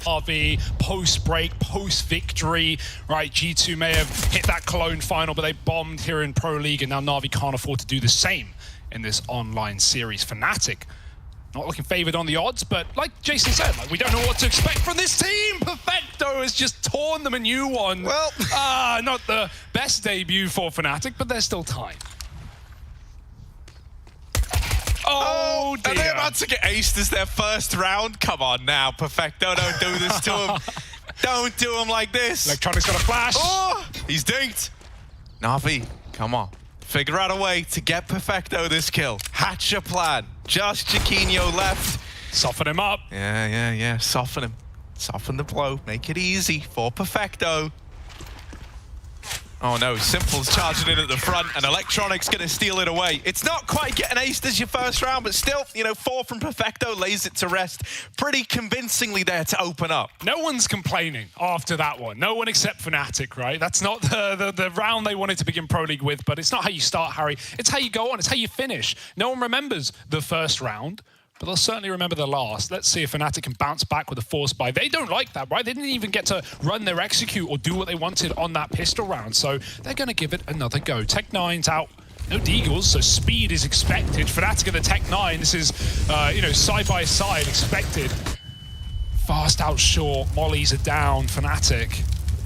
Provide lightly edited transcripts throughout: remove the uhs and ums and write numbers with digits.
RV, post-break, post-victory, right? G2 may have hit that Cologne final, but they bombed here in Pro League, and now Navi can't afford to do the same in this online series. Fnatic, not looking favored on the odds, but like Jason said, like, we don't know what to expect from this team. Perfecto has just torn them a new one. Well, not the best debut for Fnatic, but there's still time. Oh dear. And they're about to get aced as their first round. Come on now, Perfecto, don't do this to him. Don't do him like this. Electronics got a flash. Oh, he's dinked. Navi, come on. Figure out a way to get Perfecto this kill. Hatch a plan. Just Chiquinho left. Soften him up. Yeah. Soften him. Soften the blow. Make it easy for Perfecto. Oh no, Simple's charging in at the front, and Electronic's going to steal it away. It's not quite getting aced as your first round, but still, you know, 4 from Perfecto lays it to rest pretty convincingly there to open up. No one's complaining after that one. No one except Fnatic, right? That's not the round they wanted to begin Pro League with, but it's not how you start, Harry. It's how you go on. It's how you finish. No one remembers the first round, but they'll certainly remember the last. Let's see if Fnatic can bounce back with a force buy. They don't like that, right? They didn't even get to run their execute or do what they wanted on that pistol round, so they're going to give it another go. Tech-9's out. No Deagles, so speed is expected. Fnatic and the Tech-9, this is, you know, side-by-side expected. Fast out short, mollies are down. Fnatic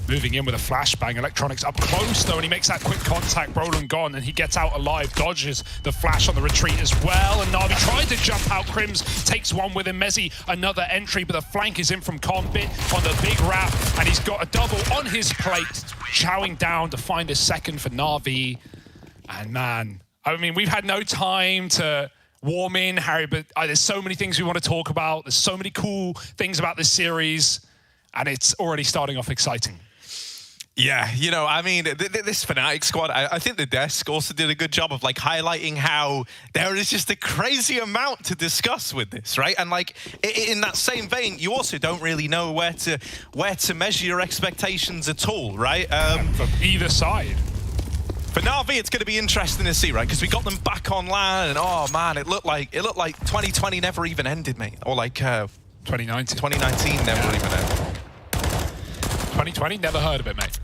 moving in with a flashbang. Electronics up close though, and he makes that quick contact. Brolan gone, and he gets out alive, dodges the flash on the retreat as well. And Navi tried to jump out. Crims takes one with him. Mezzi another entry, but the flank is in from Combit on the big wrap, and he's got a double on his plate, chowing down to find a second for Navi. And man, I mean, we've had no time to warm in, Harry, but there's so many things we want to talk about. There's so many cool things about this series, and it's already starting off exciting. Yeah, you know, I mean, this Fnatic squad, I think the desk also did a good job of like highlighting how there is just a crazy amount to discuss with this, right? And like in that same vein, you also don't really know where to measure your expectations at all, right? From either side. For Navi, it's going to be interesting to see, right? Because we got them back online, and oh man, it looked like 2020 never even ended, mate, or like 2019. 2019 never even ended. 2020, never heard of it, mate.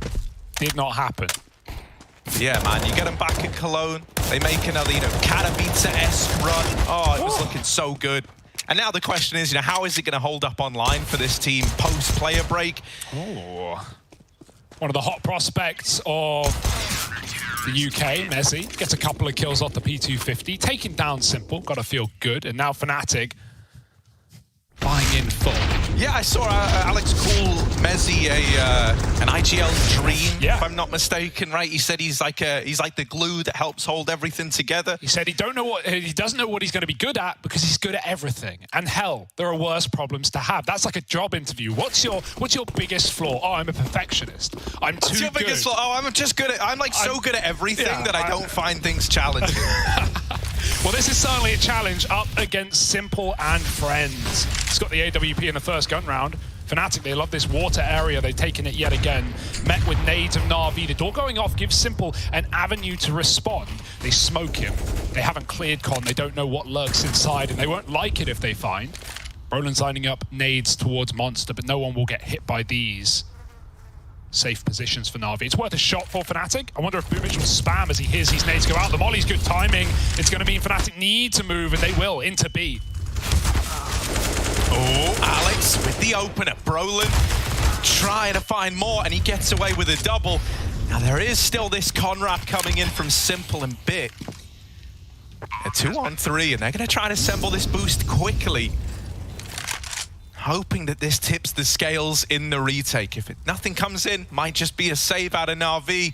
Did not happen. Yeah, man, you get them back in Cologne. They make another, you know, Katowice-esque run. Oh, it was looking so good. And now the question is, you know, how is it going to hold up online for this team post-player break? Oh, one of the hot prospects of the UK, Mezzi, gets a couple of kills off the P250, taking down Simple, got to feel good. And now Fnatic buying in full. Yeah, I saw Alex call Mezzi an IGL dream, if I'm not mistaken, right? He said he's like the glue that helps hold everything together. He said he doesn't know what he's going to be good at because he's good at everything. And hell, there are worse problems to have. That's like a job interview. What's your biggest flaw? Oh, I'm a perfectionist. I'm too good. What's your biggest flaw? Oh, I'm like so good at everything that I don't find things challenging. Well, this is certainly a challenge up against Simple and Friends. He's got the AWP in the first gun round. Fnatic, they love this water area. They've taken it yet again. Met with nades of Navi. The door going off gives Simple an avenue to respond. They smoke him. They haven't cleared Con. They don't know what lurks inside, and they won't like it if they find. Brolan's lining up nades towards Monster, but no one will get hit by these. Safe positions for Navi. It's worth a shot for Fnatic. I wonder if Boomich will spam as he hears these nades go out. The Molly's good timing. It's going to mean Fnatic need to move, and they will, into B. Oh, Alex with the opener. Brolan trying to find more, and he gets away with a double. Now there is still this Conrad coming in from Simple and Bit. A 2-on-3, and they're going to try and assemble this boost quickly, hoping that this tips the scales in the retake. If nothing comes in, might just be a save out of Navi.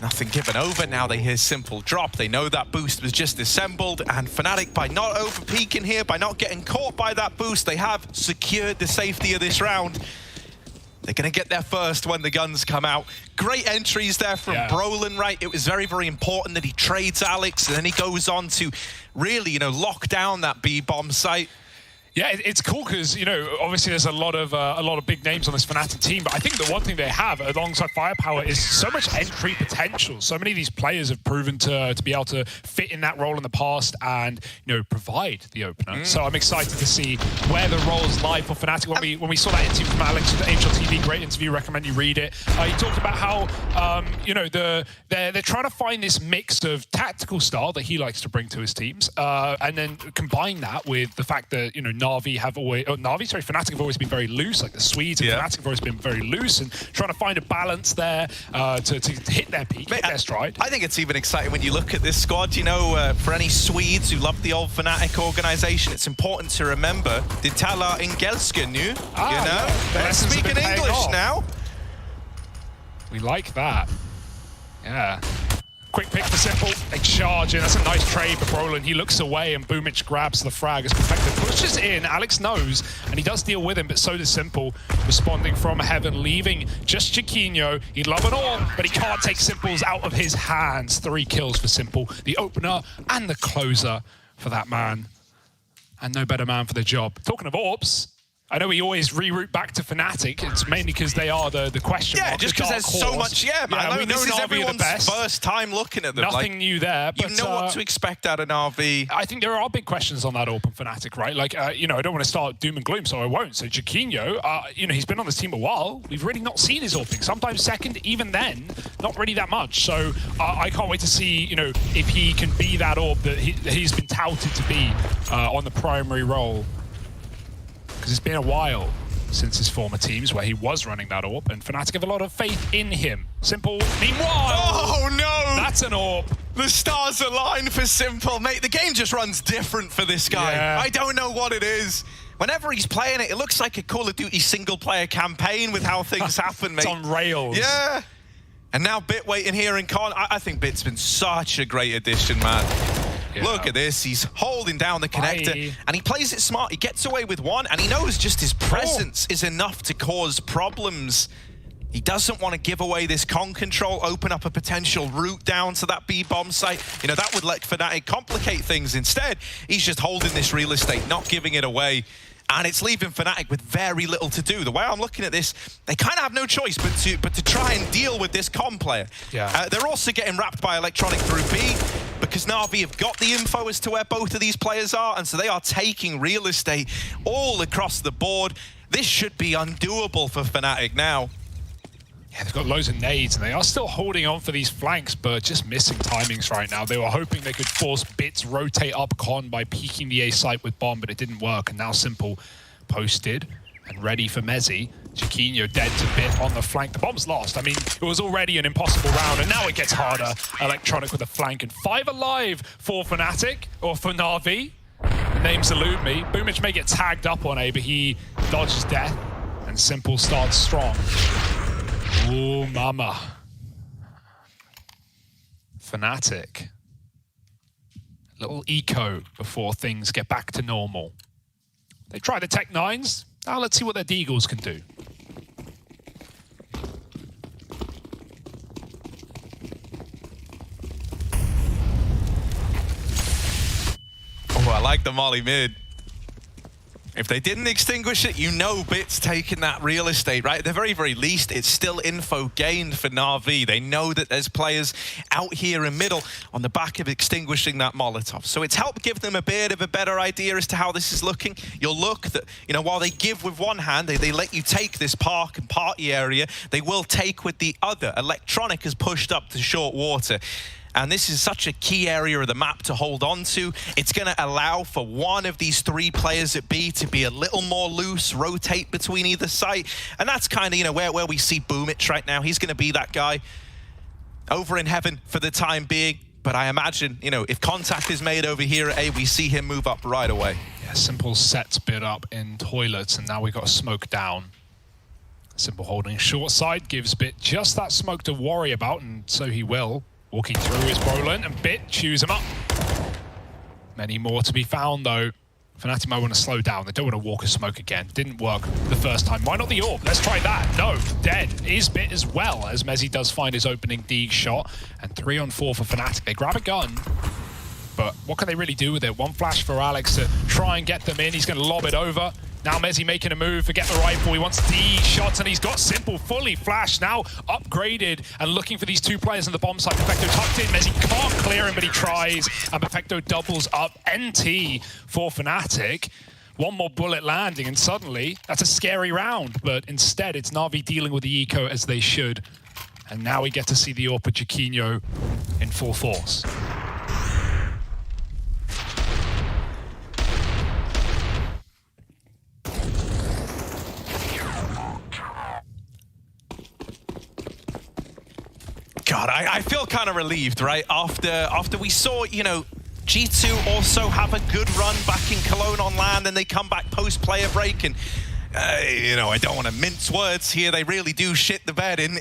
Nothing given over. Now they hear Simple drop. They know that boost was just assembled, and Fnatic, by not over-peaking here, by not getting caught by that boost, they have secured the safety of this round. They're going to get there first when the guns come out. Great entries there from Brolan, right? It was very, very important that he trades Alex, and then he goes on to really, you know, lock down that B-bomb site. Yeah, it's cool because, you know, obviously there's a lot of big names on this Fnatic team, but I think the one thing they have alongside firepower is so much entry potential. So many of these players have proven to be able to fit in that role in the past and, you know, provide the opener. So I'm excited to see where the roles lie for Fnatic. When we saw that interview from Alex with the HLTV, great interview, recommend you read it. He talked about how, you know, they're trying to find this mix of tactical style that he likes to bring to his teams, and then combine that with the fact that, you know, Fnatic have always been very loose, like the Swedes and Fnatic have always been very loose, and trying to find a balance there to hit their peak, hit their stride. I think it's even exciting when you look at this squad, you know, for any Swedes who love the old Fnatic organization, it's important to remember, de talar engelska nu, you know? They're speaking English now. We like that. Yeah. Quick pick for Simple. They charge in. That's a nice trade for Brolin. He looks away and Boomich grabs the frag as Perfected pushes in. Alex knows, and he does deal with him, but so does Simple. Responding from heaven, leaving just Chiquinho. He'd love it all, but he can't take Simple's out of his hands. 3 kills for Simple. The opener and the closer for that man. And no better man for the job. Talking of orbs, I know we always reroute back to Fnatic. It's mainly because they are the question mark. Yeah, just because there's so much. Yeah, man. Yeah, we know this is everyone's first time looking at them. Nothing new there. But, you know what to expect out of Navi. I think there are big questions on that Open Fnatic, right? Like, you know, I don't want to start doom and gloom, so I won't. So Chiquinho, you know, he's been on this team a while. We've really not seen his Orping. Sometimes second, even then, not really that much. So I can't wait to see, you know, if he can be that Orb that he's been touted to be on the primary role. Because it's been a while since his former teams where he was running that Orb, and Fnatic have a lot of faith in him. Simple, meanwhile... Oh, no! That's an Orb. The stars align for Simple. Mate, the game just runs different for this guy. Yeah. I don't know what it is. Whenever he's playing it, it looks like a Call of Duty single-player campaign with how things happen, mate. It's on rails. Yeah. And now Bit waiting here in Con. I think Bit's been such a great addition, man. Yeah. Look at this, he's holding down the connector, and he plays it smart. He gets away with one, and he knows just his presence is enough to cause problems. He doesn't want to give away this con control, open up a potential route down to that B-bomb site. You know, that would let Fnatic complicate things. Instead, he's just holding this real estate, not giving it away. And it's leaving Fnatic with very little to do. The way I'm looking at this, they kind of have no choice but to try and deal with this con player. Yeah. They're also getting wrapped by Electronic through B, because Navi have got the info as to where both of these players are, and so they are taking real estate all across the board. This should be undoable for Fnatic now. Yeah, they've got loads of nades, and they are still holding on for these flanks, but just missing timings right now. They were hoping they could force Bits rotate up Con by peeking the A site with Bomb, but it didn't work, and now Simple posted and ready for Mezzi. Chiquinho dead to Bit on the flank. The Bomb's lost. I mean, it was already an impossible round, and now it gets harder. Electronic with a flank, and 5 alive for Fnatic, or for Navi. The names elude me. Boomich may get tagged up on A, but he dodges death, and Simple starts strong. Oh, mama. Fnatic. Little eco before things get back to normal. They try the Tech 9s. Now let's see what their Deagles can do. Oh, I like the molly mid. If they didn't extinguish it, you know Bit's taking that real estate, right? At the very, very least, it's still info gained for Navi. They know that there's players out here in middle on the back of extinguishing that Molotov. So it's helped give them a bit of a better idea as to how this is looking. You'll look that, you know, while they give with one hand, they let you take this park and party area, they will take with the other. Electronic has pushed up to short water. And this is such a key area of the map to hold on to. It's going to allow for one of these 3 players at B to be a little more loose, rotate between either site. And that's kind of, you know, where we see Boomich right now. He's going to be that guy over in heaven for the time being. But I imagine, you know, if contact is made over here at A, we see him move up right away. Yeah, Simple sets Bit up in toilets, and now we've got a smoke down. Simple holding short side gives Bit just that smoke to worry about, and so he will. Walking through is Brolin, and Bit chews him up. Many more to be found, though. Fnatic might want to slow down. They don't want to walk a smoke again. Didn't work the first time. Why not the Orb? Let's try that. No, dead is Bit as well, as Mezzi does find his opening Deeg shot. And 3 on 4 for Fnatic. They grab a gun. but what can they really do with it? One flash for Alex to try and get them in. He's going to lob it over. Now Mezzi making a move, forget the rifle, he wants D shots, and he's got Simple fully flashed, now upgraded, and looking for these two players on the bomb side. Perfecto tucked in, Mezzi can't clear him, but he tries, and Perfecto doubles up. NT for Fnatic. One more bullet landing, and suddenly, that's a scary round, but instead it's Navi dealing with the eco as they should. And now we get to see the AWP Chiquinho in full force. God, I feel kind of relieved, right? After we saw, you know, G2 also have a good run back in Cologne on land, and they come back post-player break, and you know, I don't want to mince words here. They really do shit the bed in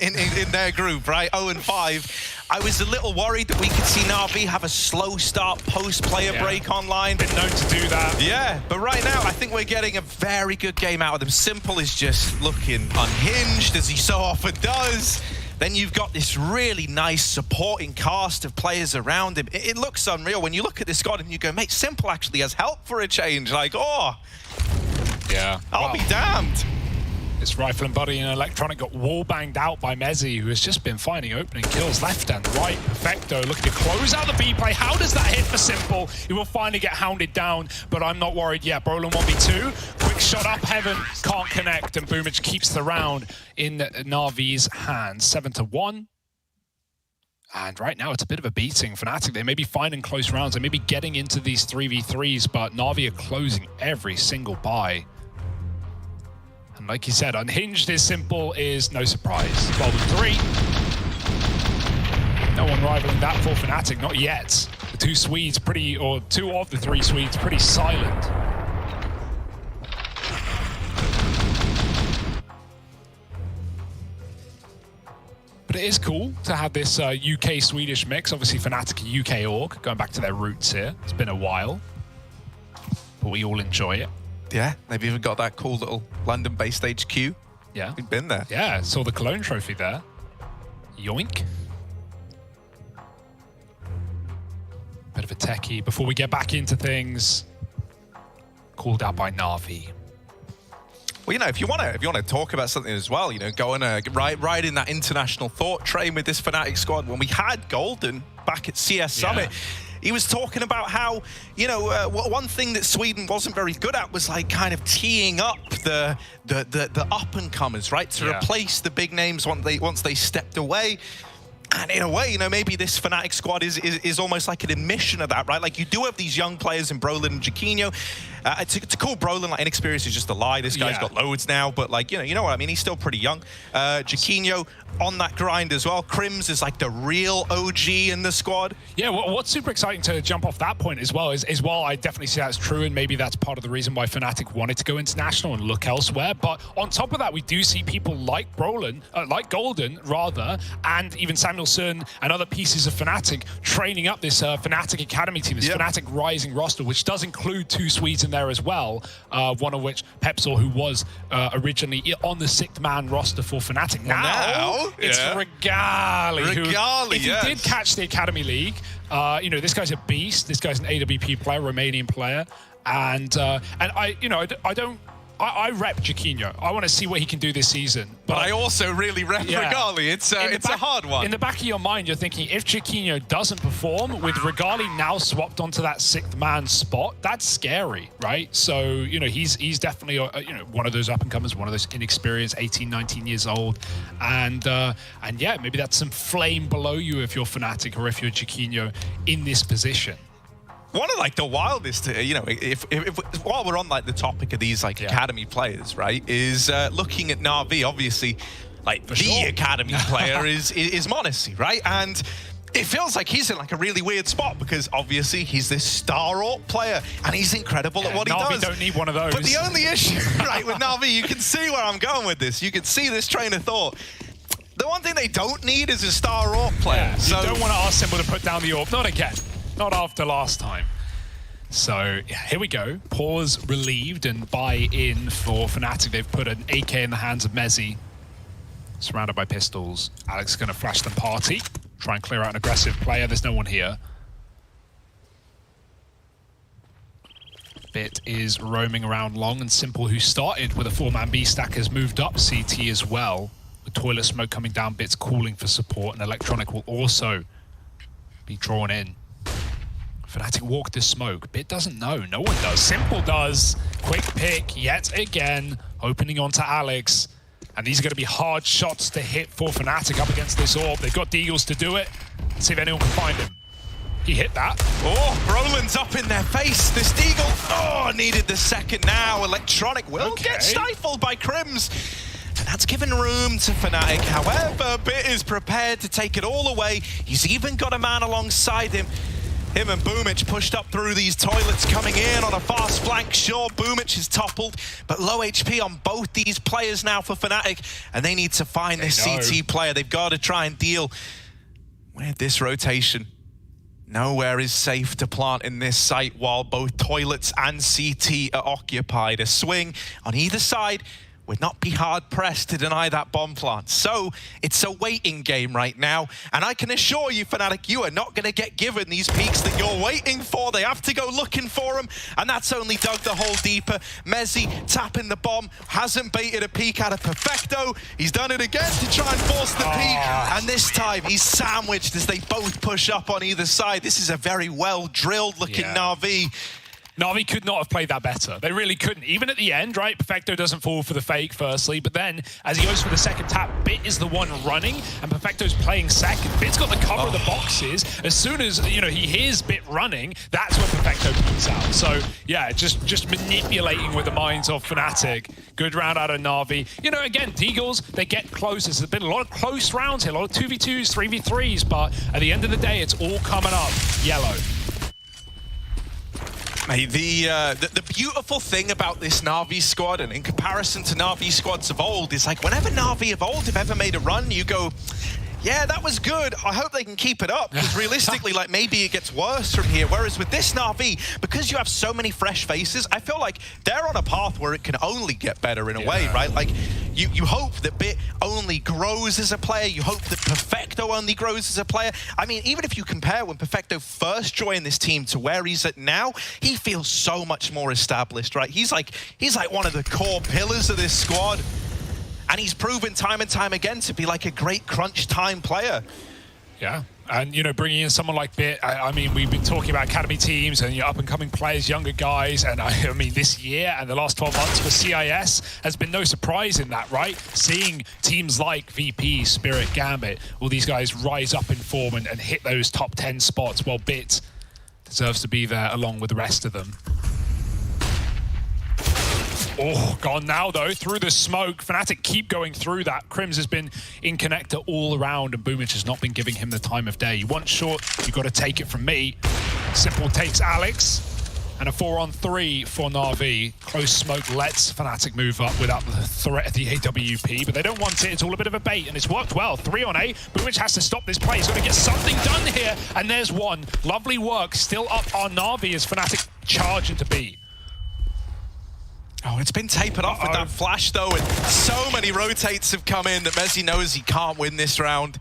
their group, right? 0-5. I was a little worried that we could see Navi have a slow start post-player break online. Been known to do that. Yeah, but right now I think we're getting a very good game out of them. Simple is just looking unhinged, as he so often does. Then you've got this really nice supporting cast of players around him. It looks unreal. When you look at this squad and you go, mate, Simple actually has help for a change. Like, oh, yeah, I'll be damned. This Rifle and Buddy and Electronic got wall banged out by Mezzi, who has just been finding opening kills left and right. Perfecto looking to close out the B play. How does that hit for Simple? He will finally get hounded down, but I'm not worried yet. Brolin 1v2, quick shot up heaven, can't connect, and Boomage keeps the round in Navi's hands. 7-1. And right now, it's a bit of a beating. Fnatic, they may be finding close rounds. They may be getting into these 3v3s, but Navi are closing every single buy. And like you said, unhinged is Simple is no surprise. 12-3. No one rivaling that for Fnatic, not yet. The two Swedes pretty, or two of the three Swedes pretty silent. But it is cool to have this UK-Swedish mix. Obviously, Fnatic a UK org, going back to their roots here. It's been a while, but we all enjoy it. Yeah, they've even got that cool little London-based HQ. Yeah. We've been there. Yeah, saw the Cologne trophy there. Yoink. Bit of a techie. Before we get back into things, called out by Navi. Well, you know, if you want to talk about something as well, you know, go on ride in that international thought train with this Fnatic squad. When we had Golden back at CS Summit, he was talking about how, you know, one thing that Sweden wasn't very good at was like kind of teeing up the up and comers, right, to replace the big names once they stepped away. And in a way, you know, maybe this Fnatic squad is almost like an admission of that, right? Like, you do have these young players in Brolin and Chiquinho. To call Brolin like inexperienced is just a lie. This guy's got loads now, but like, you know what I mean? He's still pretty young. Chiquinho on that grind as well. Crims is like the real OG in the squad. Yeah, what's super exciting to jump off that point as well is while I definitely see that's true, and maybe that's part of the reason why Fnatic wanted to go international and look elsewhere. But on top of that, we do see people like Brolin, like Golden rather, and even Samuelson and other pieces of Fnatic training up this Fnatic Academy team, this Fnatic Rising roster, which does include two Swedes in there as well. One of which, Pepsor, who was originally on the sixth man roster for Fnatic. Now it's Regali. If you did catch the Academy League, you know, this guy's a beast. This guy's an AWP player, Romanian player, and I, you know, I rep Chiquinho. I want to see what he can do this season. But I also really rep Regali. It's a hard one. In the back of your mind, you're thinking, if Chiquinho doesn't perform, with Regali now swapped onto that sixth man spot, that's scary, right? So, you know, he's definitely you know, one of those up-and-comers, one of those inexperienced, 18, 19 years old. And yeah, maybe that's some flame below you if you're Fnatic or if you're Chiquinho in this position. One of like the wildest, you know, if while we're on like the topic of these like academy players, right, is looking at Navi. Obviously, like the academy player is Monacy, right? And it feels like he's in like a really weird spot because obviously he's this star AWP player and he's incredible at what he does. Navi don't need one of those. But the only issue, right, with Navi, you can see where I'm going with this. You can see this train of thought. The one thing they don't need is a star AWP player. Yeah, so you don't want to ask Simple to put down the AWP. Not again. Not after last time. So yeah, here we go. Pause relieved and buy in for Fnatic. They've put an AK in the hands of Mezzi. Surrounded by pistols. Alex is going to flash the party. Try and clear out an aggressive player. There's no one here. Bit is roaming around long, and Simple, who started with a 4-man B stack, has moved up CT as well. With Toilet Smoke coming down, Bit's calling for support, and Electronic will also be drawn in. Fnatic walk this smoke. Bit doesn't know. No one does. Simple does. Quick pick yet again. Opening onto Alex. And these are going to be hard shots to hit for Fnatic up against this orb. They've got Deagles to do it. Let's see if anyone can find him. He hit that. Oh, Brolin's up in their face. This Deagle, oh, needed the second now. Electronic will get stifled by Crims. And that's given room to Fnatic. However, Bit is prepared to take it all away. He's even got a man alongside him. Him and Boomich pushed up through these toilets, coming in on a fast flank. Sure, Boomich is toppled, but low HP on both these players now for Fnatic, and they need to find this CT player. They've got to try and deal with this rotation. Nowhere is safe to plant in this site while both toilets and CT are occupied. A swing on either side would not be hard-pressed to deny that bomb plant. So, it's a waiting game right now, and I can assure you, Fnatic, you are not going to get given these peaks that you're waiting for. They have to go looking for them, and that's only dug the hole deeper. Mezzi tapping the bomb, hasn't baited a peek out of Perfecto. He's done it again to try and force the peek, and this time he's sandwiched as they both push up on either side. This is a very well-drilled looking Navi. Navi could not have played that better. They really couldn't. Even at the end, right? Perfecto doesn't fall for the fake, firstly, but then as he goes for the second tap, Bit is the one running, and Perfecto's playing second. Bit's got the cover of the boxes. As soon as, you know, he hears Bit running, that's when Perfecto comes out. So, yeah, just manipulating with the minds of Fnatic. Good round out of Navi. You know, again, Deagles, they get close. There's been a lot of close rounds here, a lot of 2v2s, 3v3s, but at the end of the day, it's all coming up yellow. Mate, the beautiful thing about this Navi squad, and in comparison to Navi squads of old, is like whenever Navi of old have ever made a run, you go, yeah, that was good. I hope they can keep it up. Because realistically, like maybe it gets worse from here. Whereas with this Navi, because you have so many fresh faces, I feel like they're on a path where it can only get better in a way, right? Like you hope that Bit only grows as a player. You hope that Perfecto only grows as a player. I mean, even if you compare when Perfecto first joined this team to where he's at now, he feels so much more established, right? He's like one of the core pillars of this squad. And he's proven time and time again to be like a great crunch time player. Yeah, and you know, bringing in someone like Bit, I mean, we've been talking about academy teams and up and coming players, younger guys, and I mean, this year and the last 12 months for CIS has been no surprise in that, right? Seeing teams like VP, Spirit, Gambit, all these guys rise up in form and hit those top 10 spots, while Bit deserves to be there along with the rest of them. Oh, gone now, though, through the smoke. Fnatic keep going through that. Crims has been in connector all around, and Boomich has not been giving him the time of day. You want short, you've got to take it from me. Simple takes Alex, and a 4-on-3 for Navi. Close smoke lets Fnatic move up without the threat of the AWP, but they don't want it. It's all a bit of a bait, and it's worked well. 3 on A. Boomich has to stop this play. He's got to get something done here, and there's one. Lovely work. Still up on Navi as Fnatic charge into B. Oh, it's been tapered off with that flash, though, and so many rotates have come in that Mezzi knows he can't win this round.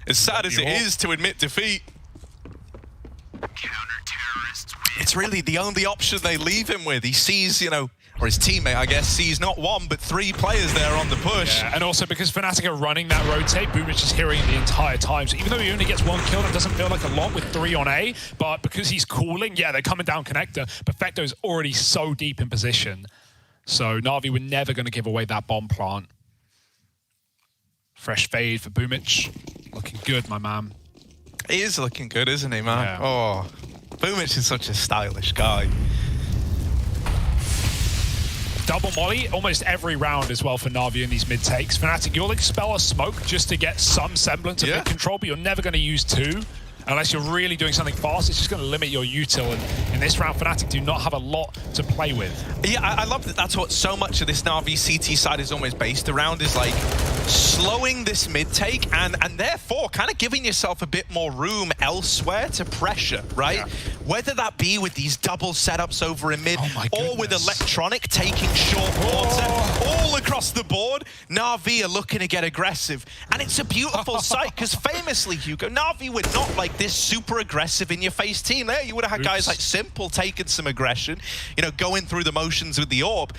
As sad as it is to admit defeat, it's really the only option they leave him with. He sees, you know, or his teammate, I guess, sees not one, but 3 players there on the push. Yeah, and also because Fnatic are running that rotate, Boomich is hearing it the entire time. So even though he only gets 1 kill, it doesn't feel like a lot with 3 on A, but because he's calling, yeah, they're coming down connector. Perfecto's already so deep in position. So Navi were never going to give away that bomb plant. Fresh fade for Boomich. Looking good, my man. He is looking good, isn't he, man? Yeah. Oh, Boomich is such a stylish guy. Double molly almost every round as well for Navi in these mid takes. Fnatic, you'll expel a smoke just to get some semblance of mid control, but you're never going to use 2. Unless you're really doing something fast, it's just going to limit your util. And in this round, Fnatic do not have a lot to play with. Yeah, I love that that's what so much of this Navi CT side is almost based around, is like slowing this mid take and therefore kind of giving yourself a bit more room elsewhere to pressure, right? Yeah. Whether that be with these double setups over in mid or with Electronic taking short water all across the board, Navi are looking to get aggressive. And it's a beautiful sight, because famously, Hugo, Navi were not like this super aggressive in-your-face team. There, you would have had guys like Simple taking some aggression, you know, going through the motions with the orb.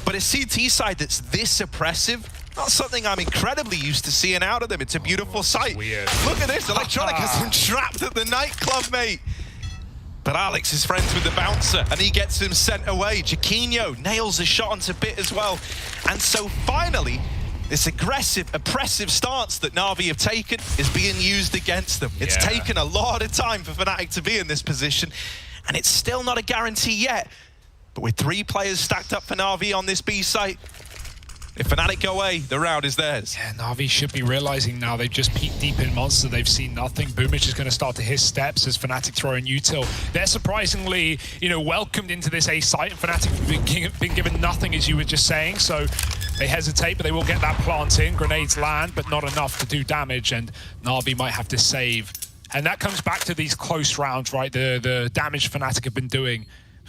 But a CT side that's this oppressive, not something I'm incredibly used to seeing out of them. It's a beautiful sight. Weird. Look at this, Electronic has him trapped at the nightclub, mate. But Alex is friends with the bouncer, and he gets him sent away. Chiquinho nails a shot onto Bit as well. And so finally, this aggressive, oppressive stance that Navi have taken is being used against them. It's taken a lot of time for Fnatic to be in this position, and it's still not a guarantee yet. But with 3 players stacked up for Navi on this B site, if Fnatic go away, the round is theirs. Yeah, Navi should be realizing now they've just peeked deep in Monster. They've seen nothing. Boomich is going to start to his steps as Fnatic throw in util. They're surprisingly, you know, welcomed into this A site. And Fnatic have been given nothing, as you were just saying. So they hesitate, but they will get that plant in. Grenades land, but not enough to do damage. And Navi might have to save. And that comes back to these close rounds, right? The damage Fnatic have been doing.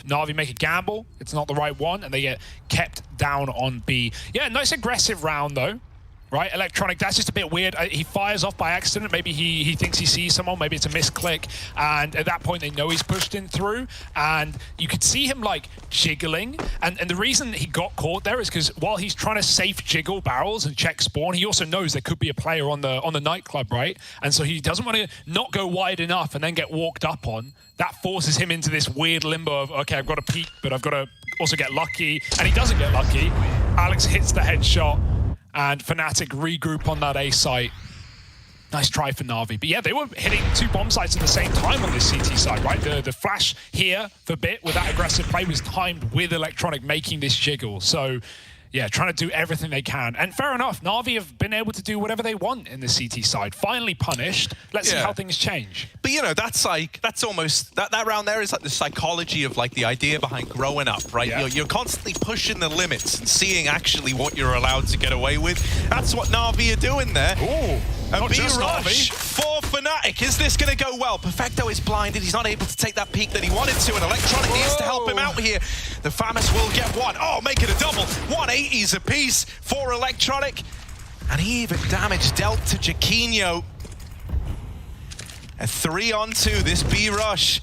Navi make a gamble, it's not the right one, and they get kept down on B. Yeah, nice aggressive round though, right? Electronic, that's just a bit weird. He fires off by accident. Maybe he thinks he sees someone, maybe it's a misclick, and at that point they know he's pushed in through, and you could see him like jiggling, and the reason he got caught there is because while he's trying to safe jiggle barrels and check spawn, he also knows there could be a player on the nightclub, right? And so he doesn't want to not go wide enough and then get walked up on. That forces him into this weird limbo of, okay, I've got to peek, but I've got to also get lucky. And he doesn't get lucky. Alex hits the headshot, and Fnatic regroup on that A site. Nice try for Navi. But yeah, they were hitting 2 bomb sites at the same time on this CT side, right? The flash here for Bit with that aggressive play was timed with Electronic making this jiggle. So yeah, trying to do everything they can. And fair enough, Navi have been able to do whatever they want in the CT side. Finally punished. Let's see how things change. But you know, that's almost, that round there is like the psychology of like the idea behind growing up, right? Yeah. You're constantly pushing the limits and seeing actually what you're allowed to get away with. That's what Navi are doing there. Ooh. A B-rush for Fnatic. Is this going to go well? Perfecto is blinded. He's not able to take that peek that he wanted to, and Electronic needs to help him out here. The Famas will get one. Oh, make it a double. 180s apiece for Electronic. And he even damage dealt to Chiquinho. A 3-on-2, this B-rush.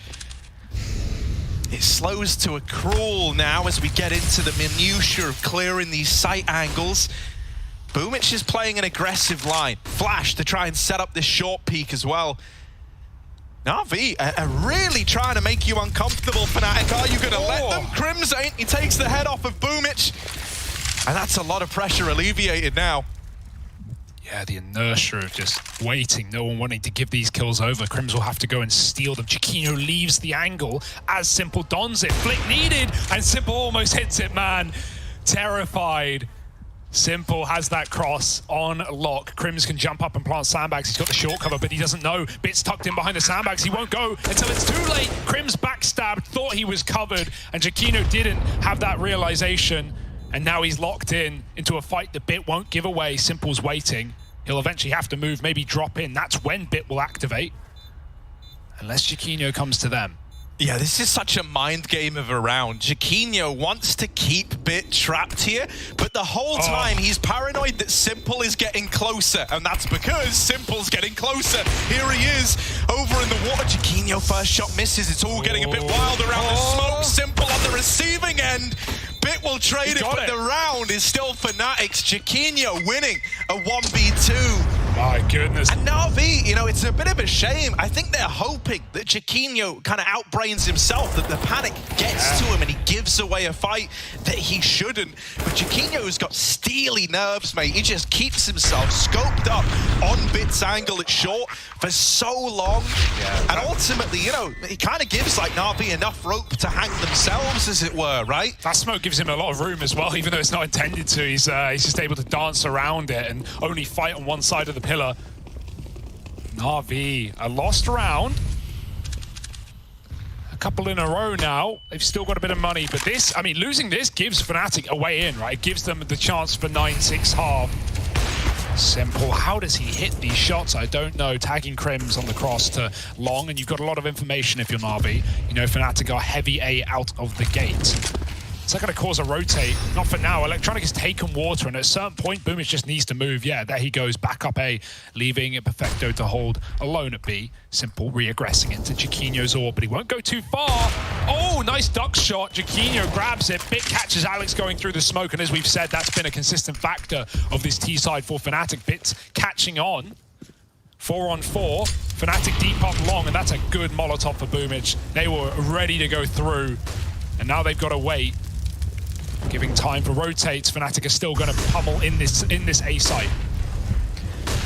It slows to a crawl now as we get into the minutiae of clearing these sight angles. Boomich is playing an aggressive line. Flash to try and set up this short peek as well. Navi are really trying to make you uncomfortable, Fnatic. Are you going to let them? Crims ain't. He takes the head off of Boomich. And that's a lot of pressure alleviated now. Yeah, the inertia of just waiting, no one wanting to give these kills over. Crims will have to go and steal them. Chiquinho leaves the angle as Simple dons it. Flick needed, and Simple almost hits it, man. Terrified. Simple has that cross on lock. Crims can jump up and plant sandbags. He's got the short cover, but he doesn't know. Bit's tucked in behind the sandbags. He won't go until it's too late. Crims backstabbed, thought he was covered, and Chiquinho didn't have that realization. And now he's locked in into a fight that Bit won't give away. Simple's waiting. He'll eventually have to move, maybe drop in. That's when Bit will activate. Unless Chiquinho comes to them. Yeah, this is such a mind game of a round. Chiquinho wants to keep Bit trapped here, but the whole time he's paranoid that Simple is getting closer, and that's because Simple's getting closer. Here he is, over in the water. Chiquinho first shot misses. It's all getting a bit wild around the smoke. Simple on the receiving end. Bit will trade it, but the round is still Fnatic's. Chiquinho winning a 1v2. My goodness. And Navi, you know, it's a bit of a shame. I think they're hoping that Chiquinho kind of outbrains himself, that the panic gets to him and he gives away a fight that he shouldn't. But Chiquinho's got steely nerves, mate. He just keeps himself scoped up on Bit's angle at short for so long. And ultimately, you know, he kind of gives like Navi enough rope to hang themselves, as it were, right? That smoke gives him a lot of room as well, even though it's not intended to. He's just able to dance around it and only fight on one side of the pillar. Navi, a lost round. A couple in a row now. They've still got a bit of money, but this, I mean, losing this gives Fnatic a way in, right? It gives them the chance for 9-6 half. Simple. How does he hit these shots? I don't know. Tagging Crims on the cross to long, and you've got a lot of information if you're Navi. You know, Fnatic are heavy A out of the gate. Let's that going to cause a rotate? Not for now. Electronic has taken water, and at a certain point, Boomich just needs to move. Yeah, there he goes, back up A, leaving Perfecto to hold alone at B. Simple re-aggressing into Jaquinho's orb, but he won't go too far. Oh, nice duck shot. Jaquinho grabs it. Bit catches Alex going through the smoke, and as we've said, that's been a consistent factor of this T side for Fnatic. Bits catching on. 4-on-4. Fnatic deep up long, and that's a good Molotov for Boomich. They were ready to go through, and now they've got to wait. Giving time for rotates. Fnatic are still going to pummel in this A site.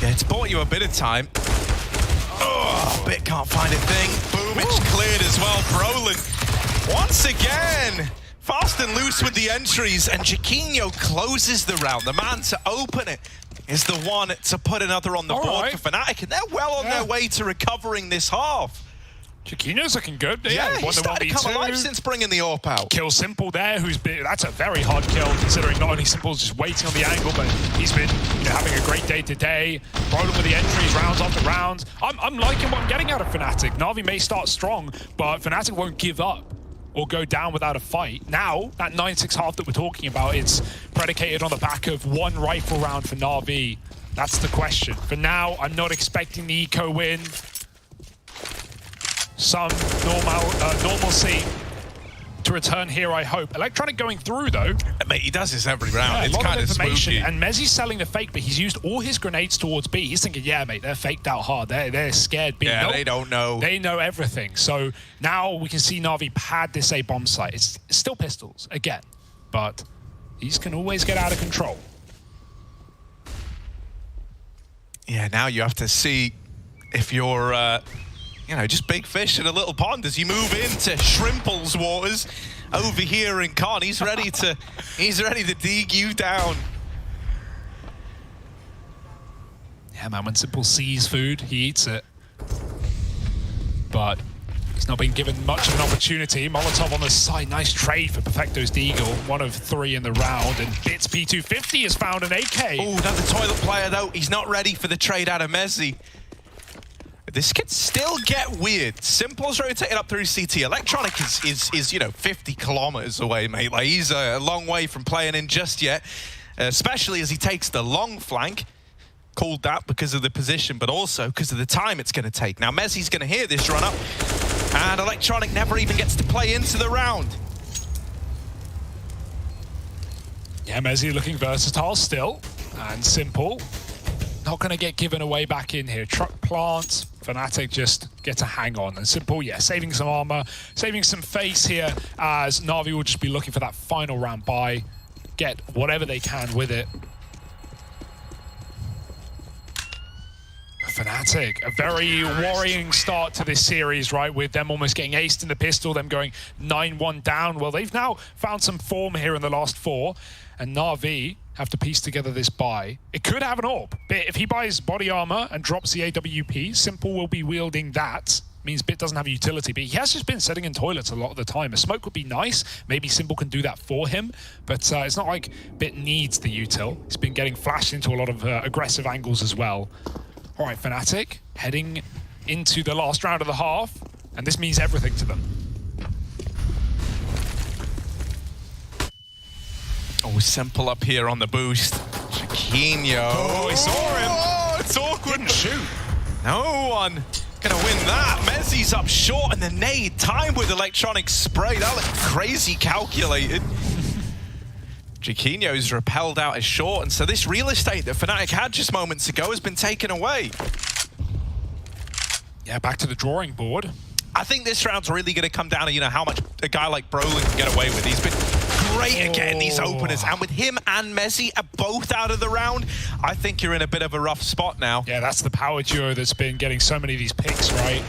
Yeah, it's bought you a bit of time. Oh, Bit can't find a thing. Boomich cleared as well. Brolin, once again, fast and loose with the entries, and Jaquinho closes the round. The man to open it is the one to put another on the board for Fnatic, and they're well on their way to recovering this half. Jaquinho's looking good. Yeah, he's started to come alive since bringing the AWP out. Kill Simple there, that's a very hard kill, considering not only Simple's just waiting on the angle, but he's been having a great day today. Rolling with the entries, rounds after rounds. I'm liking what I'm getting out of Fnatic. Navi may start strong, but Fnatic won't give up or go down without a fight. Now, that 9-6 half that we're talking about, it's predicated on the back of one rifle round for Navi. That's the question. For now, I'm not expecting the eco win. Some normalcy to return here, I hope. Electronic going through, though. Mate, he does this every round. Yeah, it's kind of spooky. And Mezzi's selling the fake, but he's used all his grenades towards B. He's thinking, yeah, mate, they're faked out hard. They're scared B. Yeah, nope, they don't know. They know everything. So now we can see Navi pad this A bomb site. It's still pistols, again, but these can always get out of control. Yeah, now you have to see if you're... just big fish in a little pond as you move into Shrimple's waters over here in Con. He's ready to dig you down. Yeah, man, when Simple sees food, he eats it. But he's not been given much of an opportunity. Molotov on the side, nice trade for Perfecto's Deagle. 1 of 3 in the round, and Bits P250 has found an AK. Oh, another toilet player though. He's not ready for the trade out of Mezzi. This could still get weird. Simple's rotating up through CT. Electronic is 50 kilometers away, mate. Like, he's a long way from playing in just yet, especially as he takes the long flank. Called that because of the position, but also because of the time it's going to take. Now, Mezzi's going to hear this run up, and Electronic never even gets to play into the round. Yeah, Mezzi looking versatile still, and Simple not going to get given away back in here. Truck plant, Fnatic just get to hang on. And Simple, yeah, saving some armor, saving some face here, as Navi will just be looking for that final round buy, get whatever they can with it. Fnatic, a very worrying start to this series, right? With them almost getting aced in the pistol, them going 9-1 down. Well, they've now found some form here in the last 4, and Navi have to piece together this buy. It could have an AWP. Bit, if he buys body armor and drops the AWP, Simple will be wielding that. Means Bit doesn't have a utility, but he has just been sitting in toilets a lot of the time. A smoke would be nice. Maybe Simple can do that for him, but it's not like Bit needs the util. He's been getting flashed into a lot of aggressive angles as well. All right, Fnatic heading into the last round of the half, and this means everything to them. Oh, Simple up here on the boost. Jaquinho. Oh, he saw him. Oh, it's awkward. Didn't shoot. No one gonna win that. Mezzi's up short, and the nade timed with Electronic spray. That looked crazy calculated. Jaquinho's repelled out as short, and so this real estate that Fnatic had just moments ago has been taken away. Yeah, back to the drawing board. I think this round's really going to come down to, how much a guy like Brolin can get away with. He's been great at getting these openers, and with him and Mezzi both out of the round, I think you're in a bit of a rough spot now. Yeah, that's the power duo that's been getting so many of these picks, right?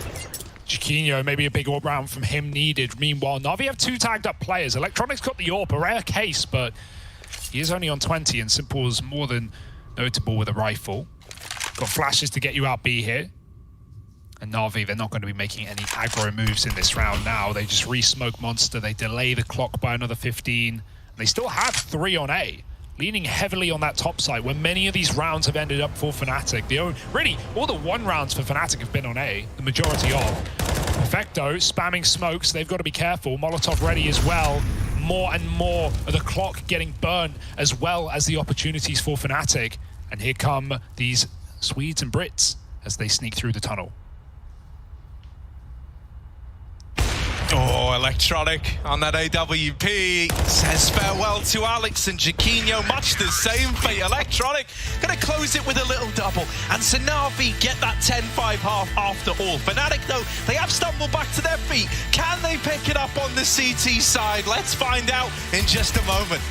Jaquinho, maybe a big AWP round from him needed. Meanwhile, Navi have 2 tagged up players. Electronic's got the AWP, a rare case, but he is only on 20, and Simple's more than notable with a rifle. Got flashes to get you out B here. And Navi, they're not going to be making any aggro moves in this round now. They just re-smoke Monster. They delay the clock by another 15. They still have 3 on A, leaning heavily on that top side, where many of these rounds have ended up for Fnatic. Really, all the 1 rounds for Fnatic have been on A, the majority of. Perfecto spamming smokes. They've got to be careful. Molotov ready as well. more and more of the clock getting burned, as well as the opportunities for Fnatic. And here come these Swedes and Brits as they sneak through the tunnel. Oh, Electronic on that AWP says farewell to Alex and Jaquinho. Much the same fate. Electronic going to close it with a little double. And so Navi get that 10-5 half after all. Fnatic, though, they have stumbled back to their feet. Can they pick it up on the CT side? Let's find out in just a moment.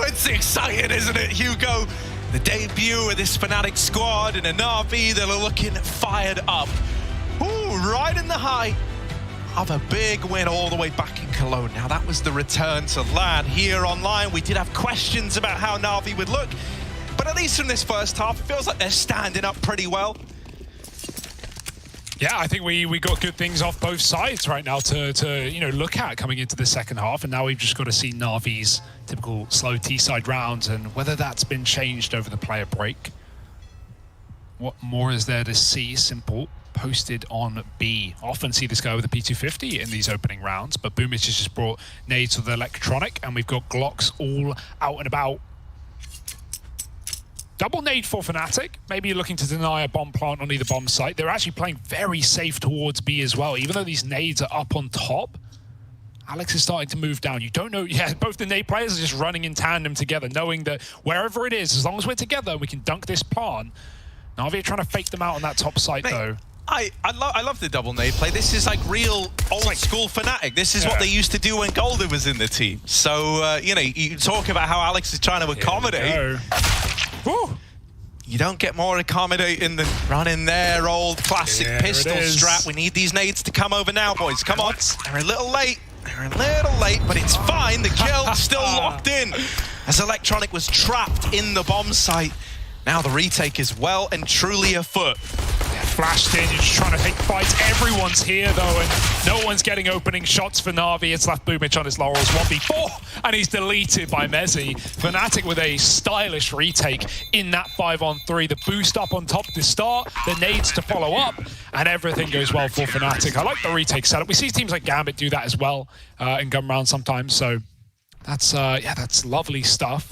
It's exciting, isn't it, Hugo? The debut of this Fnatic squad and a Navi that are looking fired up. Ooh, right in the height of a big win all the way back in Cologne. Now, that was the return to LAN here online. We did have questions about how Navi would look, but at least from this first half, it feels like they're standing up pretty well. Yeah, I think we got good things off both sides right now to look at coming into the second half, and now we've just got to see Navi's typical slow T-side rounds and whether that's been changed over the player break. What more is there to see? Simple posted on B. Often see this guy with a P250 in these opening rounds, but Boomich has just brought nades with Electronic, and we've got Glocks all out and about. Double nade for Fnatic. Maybe you're looking to deny a bomb plant on either bomb site. They're actually playing very safe towards B as well. Even though these nades are up on top, Alex is starting to move down. You don't know, yeah, both the nade players are just running in tandem together, knowing that wherever it is, as long as we're together, we can dunk this plant. Navi are trying to fake them out on that top site, though. I love the double nade play. This is like real old school Fnatic. This is what they used to do when Golden was in the team. So, you know, you talk about how Alex is trying to accommodate. You don't get more accommodating than running their old classic pistol strat. We need these nades to come over now, boys. Come on. They're a little late. They're a little late, but it's fine. The kill still locked in as Electronic was trapped in the bomb site. Now the retake is well and truly afoot. Flashed in, you're just trying to take fights. Everyone's here though, and no one's getting opening shots for Navi. It's left Boomich on his laurels, 1v4, and he's deleted by Mezzi. Fnatic with a stylish retake in that 5-on-3. The boost up on top to start, the nades to follow up, and everything goes well for Fnatic. I like the retake setup. We see teams like Gambit do that as well in gun rounds sometimes, so that's yeah, that's lovely stuff.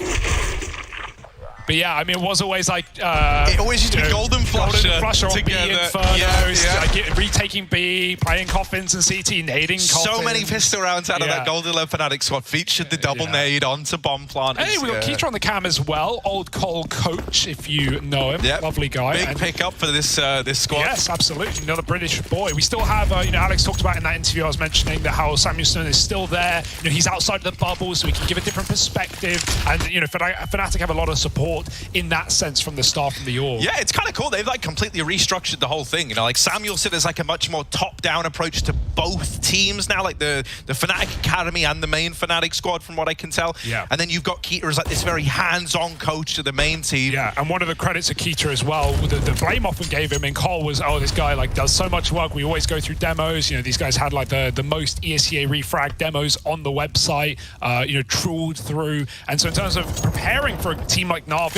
But yeah, I mean, it was always like... it always used to be Golden Flusher on together. B, Infernos, retaking B, playing Coffins and CT, nading Coffins. So many pistol rounds out of that Golden Love Fnatic squad featured the double nade onto bomb plant. Hey, we got Keitra on the cam as well. Old Cole coach, if you know him. Lovely guy. Big pickup for this this squad. Yes, absolutely. Another British boy. We still have, you know, Alex talked about in that interview I was mentioning that how Samuelson is still there. You know, he's outside the bubble, so we can give a different perspective. And, you know, Fnatic have a lot of support in that sense from the start from the org. Yeah, it's kind of cool. They've like completely restructured the whole thing. You know, like Samuelson is like a much more top-down approach to both teams now, like the Fnatic Academy and the main Fnatic squad, from what I can tell. Yeah. And then you've got Keitra as like this very hands-on coach to the main team. Yeah, and one of the credits of Keitra as well, the blame often gave him in Cole was, oh, this guy like does so much work. We always go through demos. You know, these guys had like the most ESEA refrag demos on the website. You know, trawled through. And so in terms of preparing for a team like Navi,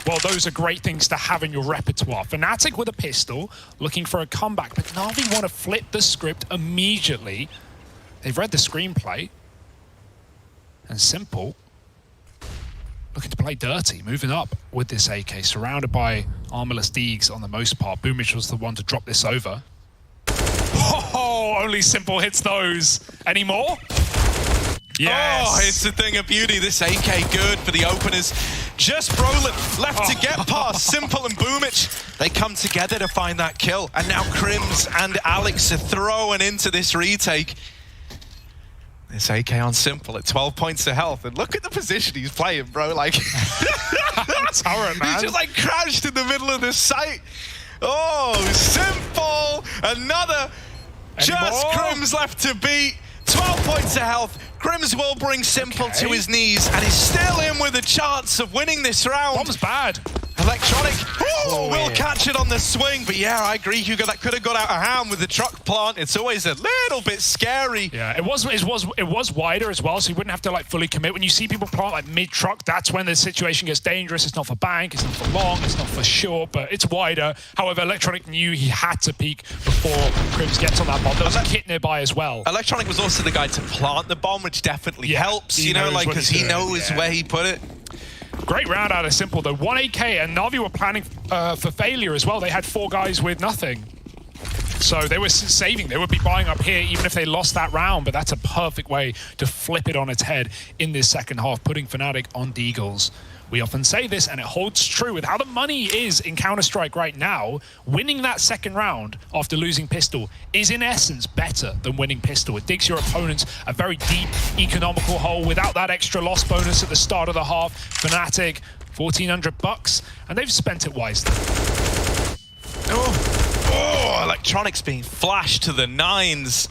well, those are great things to have in your repertoire. Fnatic with a pistol, looking for a comeback, but Navi want to flip the script immediately. They've read the screenplay, and Simple looking to play dirty, moving up with this AK, surrounded by armorless Deegs on the most part. Boomich was the one to drop this over. Oh, only Simple hits those. Any more? Yes. Oh, it's a thing of beauty. This AK good for the openers. Just Brolin left to get past Simple and Boomich. They come together to find that kill. And now Crims and Alex are throwing into this retake. This AK on Simple at 12 points of health. And look at the position he's playing, bro. Like, Torrent, man. He just like crashed in the middle of the site. Oh, Simple. Another. Just Crims left to beat. 12 points of health. Crims will bring Simple to his knees and is still in with a chance of winning this round. Bomb's bad. Electronic will catch it on the swing, but yeah, I agree, Hugo, that could have got out of hand with the truck plant. It's always a little bit scary. Yeah, it was wider as well, so you wouldn't have to like fully commit. When you see people plant like mid-truck, that's when the situation gets dangerous. It's not for bank, it's not for long, it's not for short, but it's wider. However, Electronic knew he had to peek before Crims gets on that bomb. There was a kit nearby as well. Electronic was also the guy to plant the bomb, which definitely helps, you know, like, because he knows where he put it. Great round out of Simple though. 1 AK, and Navi were planning for failure as well. They had 4 guys with nothing. So they were saving. They would be buying up here even if they lost that round, but that's a perfect way to flip it on its head in this second half, putting Fnatic on Deagles. We often say this, and it holds true with how the money is in Counter-Strike right now. Winning that second round after losing Pistol is in essence better than winning Pistol. It digs your opponents a very deep, economical hole without that extra loss bonus at the start of the half. Fnatic, $1,400, and they've spent it wisely. Oh, Electronics being flashed to the 9s.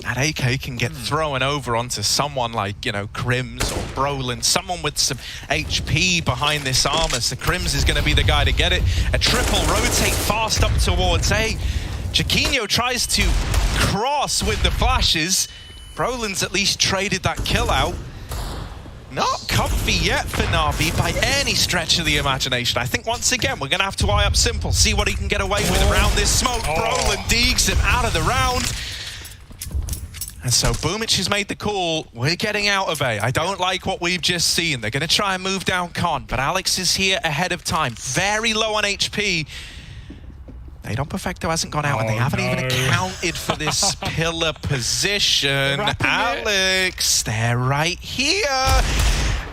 That AK can get thrown over onto someone like, you know, Crims or Brolin, someone with some HP behind this armor. So Crims is going to be the guy to get it. A triple rotate fast up towards A. Chiquinho tries to cross with the flashes. Brolin's at least traded that kill out. Not comfy yet for Navi by any stretch of the imagination. I think once again we're going to have to eye up Simple, see what he can get away with around this smoke. Brolin deegs him out of the round. And so Boomich has made the call. We're getting out of A. I don't like what we've just seen. They're going to try and move down Con, but Alex is here ahead of time. Very low on HP. They don't Perfecto hasn't gone out, and they haven't even accounted for this pillar position. Alex, they're right here.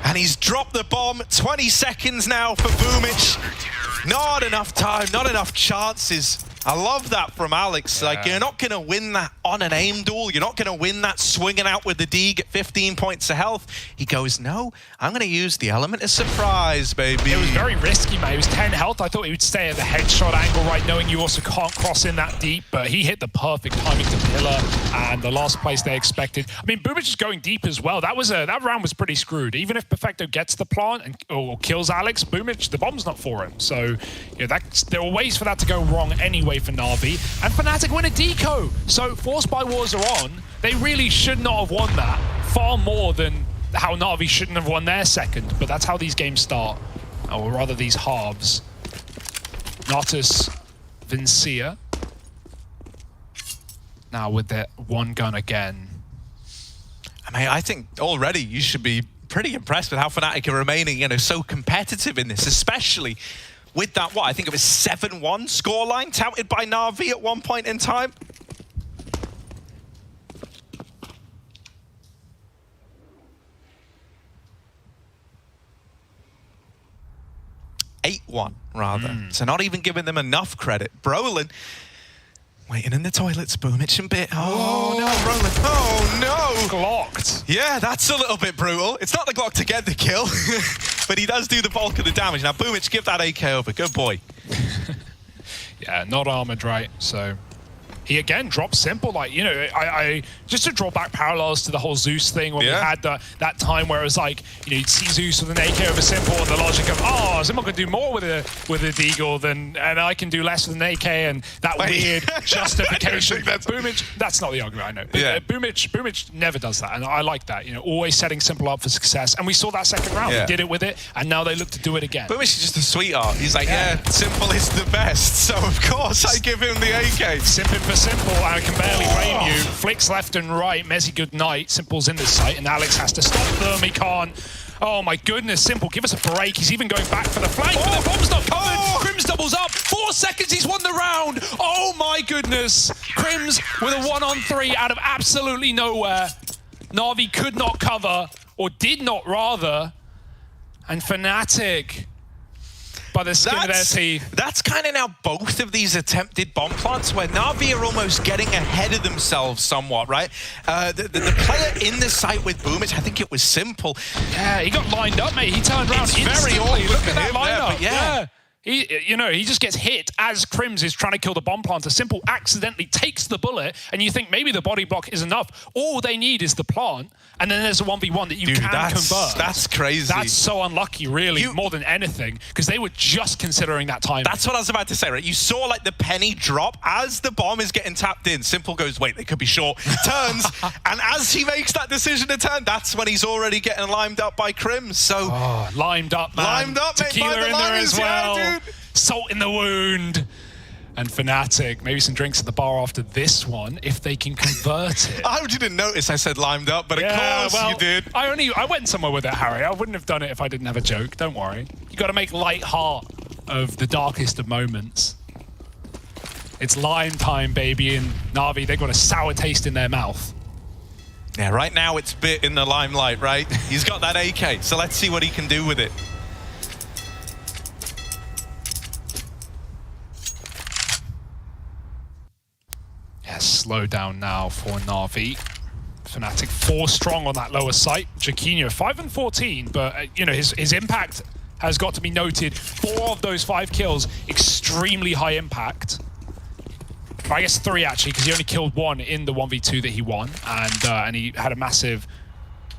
And he's dropped the bomb. 20 seconds now for Boomich. Not enough time, not enough chances. I love that from Alex. Yeah. Like, you're not going to win that on an aim duel. You're not going to win that swinging out with the Deeg at 15 points of health. He goes, no, I'm going to use the element of surprise, baby. It was very risky, mate. It was 10 health. I thought he would stay at the headshot angle, right, knowing you also can't cross in that deep, but he hit the perfect timing to pillar and the last place they expected. I mean, Boomich is going deep as well. That round was pretty screwed. Even if Perfecto gets the plant or kills Alex, Boomich, the bomb's not for him. So, you know, there were ways for that to go wrong anyway for Navi. And Fnatic win a deco. So, Forced by Wars are on. They really should not have won that. Far more than how Navi shouldn't have won their second. But that's how these games start. Or rather, these halves. Natus, Vincia. Now with their one gun again. I mean, I think already you should be pretty impressed with how Fnatic are remaining, you know, so competitive in this, especially with that, what, I think it was 7-1 scoreline touted by Navi at one point in time. (8-1) rather. So not even giving them enough credit. Brolin waiting in the toilets, Boomich and Bit. Oh no, Brolin. Oh no! Glocked. Yeah, that's a little bit brutal. It's not the Glock to get the kill, but he does do the bulk of the damage. Now, Boomich, give that AK over. Good boy. Yeah, not armored, right? So he again drops simple. Like, you know, I just to draw back parallels to the whole Zeus thing when we had that time where it was like, you know, you'd see Zeus with an AK over simple and the logic of, oh, Simple can do more with a Deagle and I can do less with an AK, and that weird justification. Boomich, that's not the argument, I know. But, Boomich never does that, and I like that. You know, always setting Simple up for success, and we saw that second round. He did it with it, and now they look to do it again. Boomich is just a sweetheart. He's like, yeah, Simple is the best, so of course I give him the AK. Simping for Simple, and I can barely blame you. Flicks left and right, Mezzy good night. Simple's in this site, and Alex has to stop them. He can't. Oh my goodness, Simple, give us a break. He's even going back for the flank, but the bomb's not covered. Crims doubles up. 4 seconds, he's won the round. Oh my goodness. Crims with a 1-on-3 out of absolutely nowhere. Navi could not cover, or did not rather. And Fnatic, by the skin of their teeth. That's kind of now both of these attempted bomb plants where Navi are almost getting ahead of themselves somewhat, right? The player in the site with Boomich, I think it was Simple. Yeah, he got lined up, mate. He turned around instantly. Very awkward. Look at that lineup. There, yeah. He just gets hit as Crims is trying to kill the bomb planter. Simple accidentally takes the bullet, and you think maybe the body block is enough. All they need is the plant, and then there's a 1v1 that you can convert. That's crazy. That's so unlucky, really, more than anything, because they were just considering that time. That's what I was about to say, right? You saw like the penny drop as the bomb is getting tapped in. Simple goes, wait, they could be short. Turns, and as he makes that decision to turn, that's when he's already getting limed up by Crims. So limed up, man. Limed up, Tequila mate, by the in there as well. Yeah, salt in the wound. And Fnatic, maybe some drinks at the bar after this one, if they can convert it. I didn't notice I said limed up, but of course you did. I went somewhere with it, Harry. I wouldn't have done it if I didn't have a joke. Don't worry. You got to make light heart of the darkest of moments. It's lime time, baby, and Navi, they've got a sour taste in their mouth. Yeah, right now it's Bit in the limelight, right? He's got that AK, so let's see what he can do with it. Slow down now for Navi. Fnatic 4 strong on that lower site. Jaquinho 5-14, but you know, his impact has got to be noted. 4 of those 5 kills, extremely high impact. I guess 3 actually, because he only killed 1 in the 1v2 that he won, and he had a massive,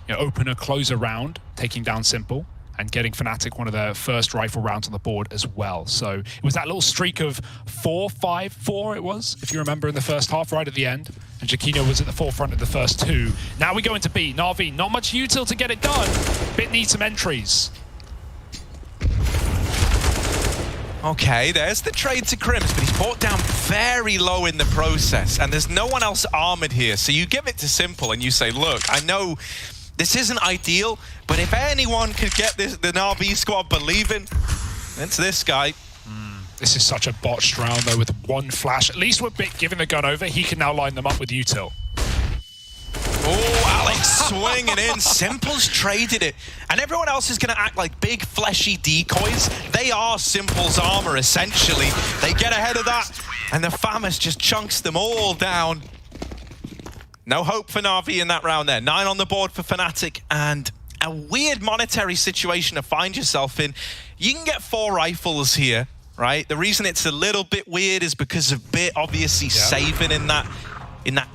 you know, opener closer round, taking down Simple and getting Fnatic one of their first rifle rounds on the board as well. So it was that little streak of 4-5-4 it was, if you remember, in the first half, right at the end. And Jaquinho was at the forefront of the first 2. Now we go into B. Navi, not much util to get it done. Bit needs some entries. Okay, there's the trade to Crims, but he's brought down very low in the process, and there's no one else armored here. So you give it to Simple and you say, look, I know this isn't ideal, but if anyone could get the Navi squad believing, it's this guy. This is such a botched round, though, with 1 flash. At least with Bit giving the gun over, he can now line them up with util. Oh, Alex Swinging in, Simple's traded it. And everyone else is going to act like big, fleshy decoys. They are Simple's armor, essentially. They get ahead of that, and the FAMAS just chunks them all down. No hope for Navi in that round there. 9 on the board for Fnatic, and a weird monetary situation to find yourself in. You can get 4 rifles here, right? The reason it's a little bit weird is because of Bit obviously saving in that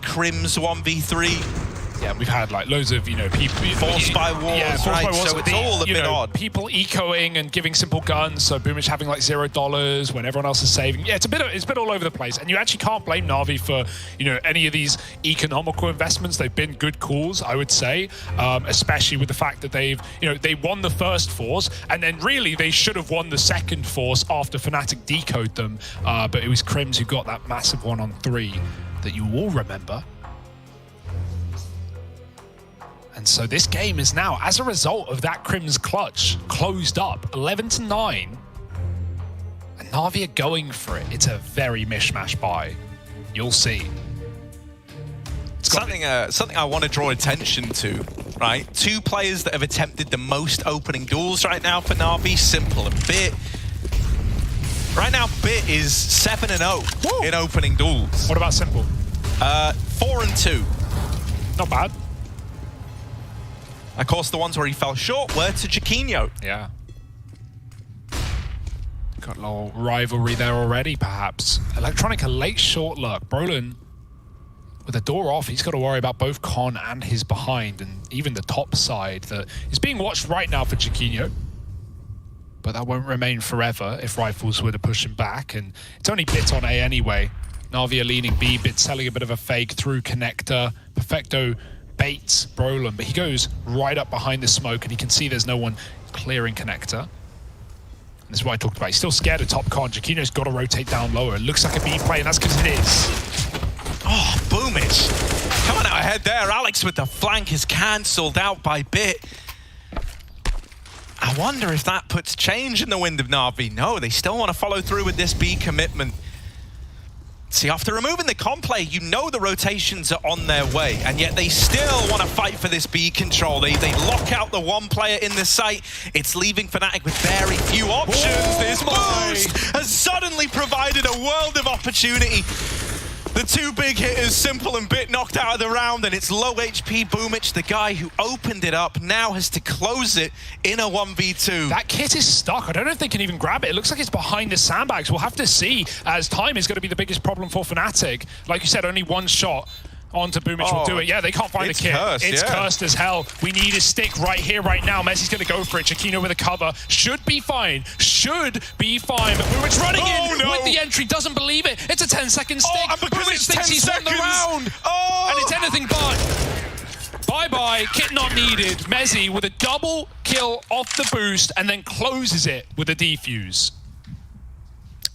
Crims 1v3. Yeah, we've had like loads of, you know, people forced by walls, right? So it's all a bit odd. People ecoing and giving simple guns, so Boomich having like $0 when everyone else is saving. Yeah, it's a bit all over the place, and you actually can't blame Navi for, you know, any of these economical investments. They've been good calls, I would say, especially with the fact that they've, you know, they won the first force, and then really they should have won the second force after Fnatic decoded them, but it was Crims who got that massive 1-on-3 that you all remember. And so this game is now, as a result of that Crims clutch, closed up 11-9. And Navi are going for it. It's a very mishmash buy. You'll see. Something I want to draw attention to, right? 2 players that have attempted the most opening duels right now for Navi, Simple and Bit. Right now, Bit is 7-0 in opening duels. What about Simple? 4-2. Not bad. Of course, the ones where he fell short were to Chiquinho. Yeah. Got a little rivalry there already, perhaps. Electronic, a late short look. Brolin, with the door off, he's got to worry about both Con and his behind, and even the top side that is being watched right now for Chiquinho. But that won't remain forever if Rifles were to push him back, and it's only Bit on A anyway. Navi are leaning B, Bit selling a bit of a fake through Connector. Perfecto baits Brolin, but he goes right up behind the smoke, and you can see there's no one clearing Connector. And this is what I talked about. He's still scared of top Con. Chiquinho's got to rotate down lower. It looks like a B play, and that's because it is. Oh, Boomich. Coming out ahead there. Alex with the flank is cancelled out by Bit. I wonder if that puts change in the wind of Navi. No, they still want to follow through with this B commitment. See, after removing the comp play, you know the rotations are on their way, and yet they still want to fight for this B control. They lock out the one player in the site. It's leaving Fnatic with very few options. This boost has suddenly provided a world of opportunity. The 2 big hitters, Simple and Bit, knocked out of the round, and it's low HP Boomich, the guy who opened it up, now has to close it in a 1v2. That kit is stuck. I don't know if they can even grab it. It looks like it's behind the sandbags. We'll have to see, as time is going to be the biggest problem for Fnatic. Like you said, only one shot onto Boomich will do it. Yeah, they can't find a kit. Cursed, it's cursed as hell. We need a stick right here, right now. Messi's going to go for it. Chiquinho with a cover. Should be fine. Should be fine. But Boomich running in with the entry. Doesn't believe it. It's a 10-second stick. And because Boomich it's thinks 10 he's seconds. won the round. And it's anything but. Bye-bye. Kit not needed. Messi with a double kill off the boost and then closes it with a defuse.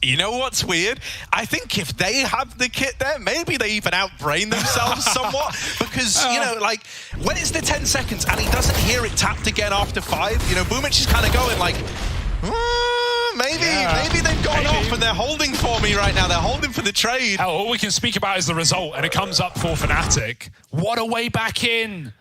You know what's weird? I think if they have the kit there, maybe they even outbrain themselves somewhat. Because, you know, like, when it's the 10 seconds and he doesn't hear it tapped again after 5, you know, Boomich is kind of going like, maybe they've gone off and they're holding for me right now. They're holding for the trade. Hell, all we can speak about is the result, and it comes up for Fnatic. What a way back in.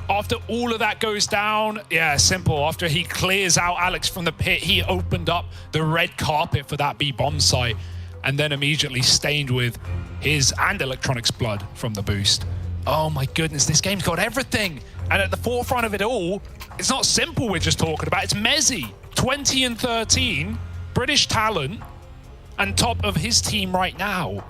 After all of that goes down, yeah, Simple. After he clears out Alex from the pit, he opened up the red carpet for that B bomb site, and then immediately stained with his and Electronic's blood from the boost. Oh my goodness, this game's got everything. And at the forefront of it all, it's not Simple we're just talking about, it's Messi. 20-13, British talent, and top of his team right now.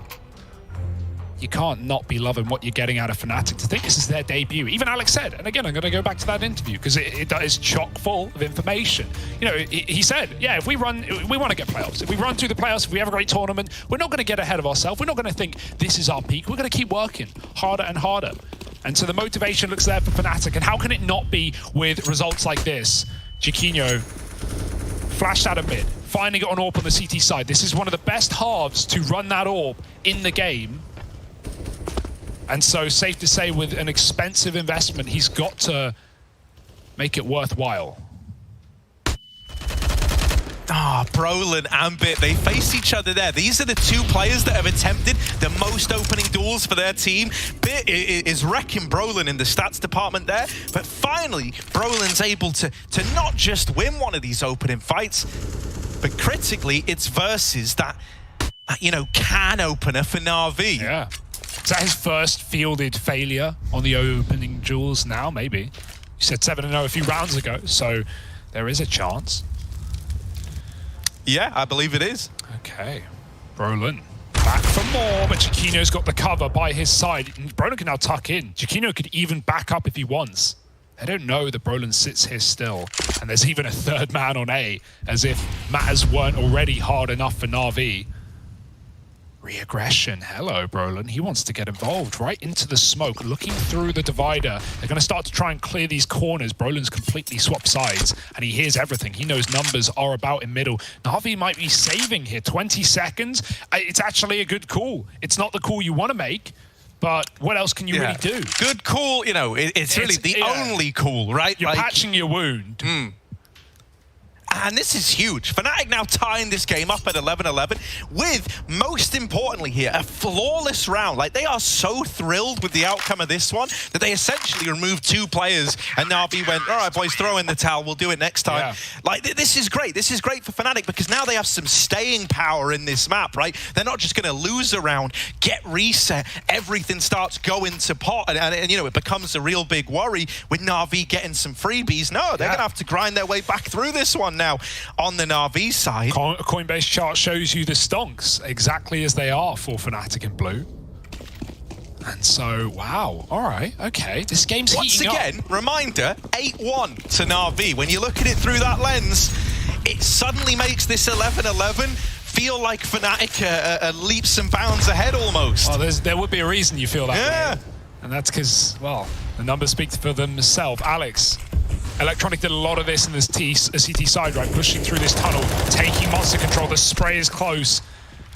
You can't not be loving what you're getting out of Fnatic. To think this is their debut. Even Alex said, and again, I'm going to go back to that interview because it is chock full of information. You know, he said, yeah, if we want to get playoffs. If we run through the playoffs, if we have a great tournament, we're not going to get ahead of ourselves. We're not going to think this is our peak. We're going to keep working harder and harder. And so the motivation looks there for Fnatic. And how can it not be with results like this? Chiquinho flashed out a mid, finding it on AWP on the CT side. This is one of the best halves to run that AWP in the game. And so, safe to say, with an expensive investment, he's got to make it worthwhile. Brolin and Bit, they face each other there. These are the two players that have attempted the most opening duels for their team. Bit is wrecking Brolin in the stats department there, but finally, Brolin's able to not just win one of these opening fights, but critically, it's versus that can opener for Navi. Yeah. Is that his first fielded failure on the opening duels now? Maybe. You said 7-0 a few rounds ago, so there is a chance. Yeah, I believe it is. Okay. Brolin back for more, but Chiquinho's got the cover by his side. Brolin can now tuck in. Chiquinho could even back up if he wants. They don't know that Brolin sits here still. And there's even a third man on A, as if matters weren't already hard enough for Navi. Reaggression. Hello, Brolin. He wants to get involved right into the smoke, looking through the divider. They're going to start to try and clear these corners. Brolin's completely swapped sides, and he hears everything. He knows numbers are about in middle. Navi might be saving here. 20 seconds. It's actually a good call. It's not the call you want to make, but what else can you really do? Good call. It's really the only call, right? You're patching your wound. And this is huge. Fnatic now tying this game up at 11-11 with, most importantly here, a flawless round. Like, they are so thrilled with the outcome of this one that they essentially removed 2 players, and Navi went, all right, boys, throw in the towel. We'll do it next time. Yeah. Like, this is great. This is great for Fnatic because now they have some staying power in this map, right? They're not just going to lose a round, get reset, everything starts going to pot, and it becomes a real big worry with Navi getting some freebies. No, they're going to have to grind their way back through this one now on the Navi side. Coinbase chart shows you the stonks exactly as they are for Fnatic in blue. And so, wow, all right, okay, this game's heating up. Once again, reminder, 8-1 to Navi. When you look at it through that lens, it suddenly makes this 11-11 feel like Fnatic are leaps and bounds ahead almost. Well, there would be a reason you feel that way. And that's because, well, the numbers speak for themselves. Alex, Electronic did a lot of this in this CT side, right? Pushing through this tunnel, taking monster control. The spray is close.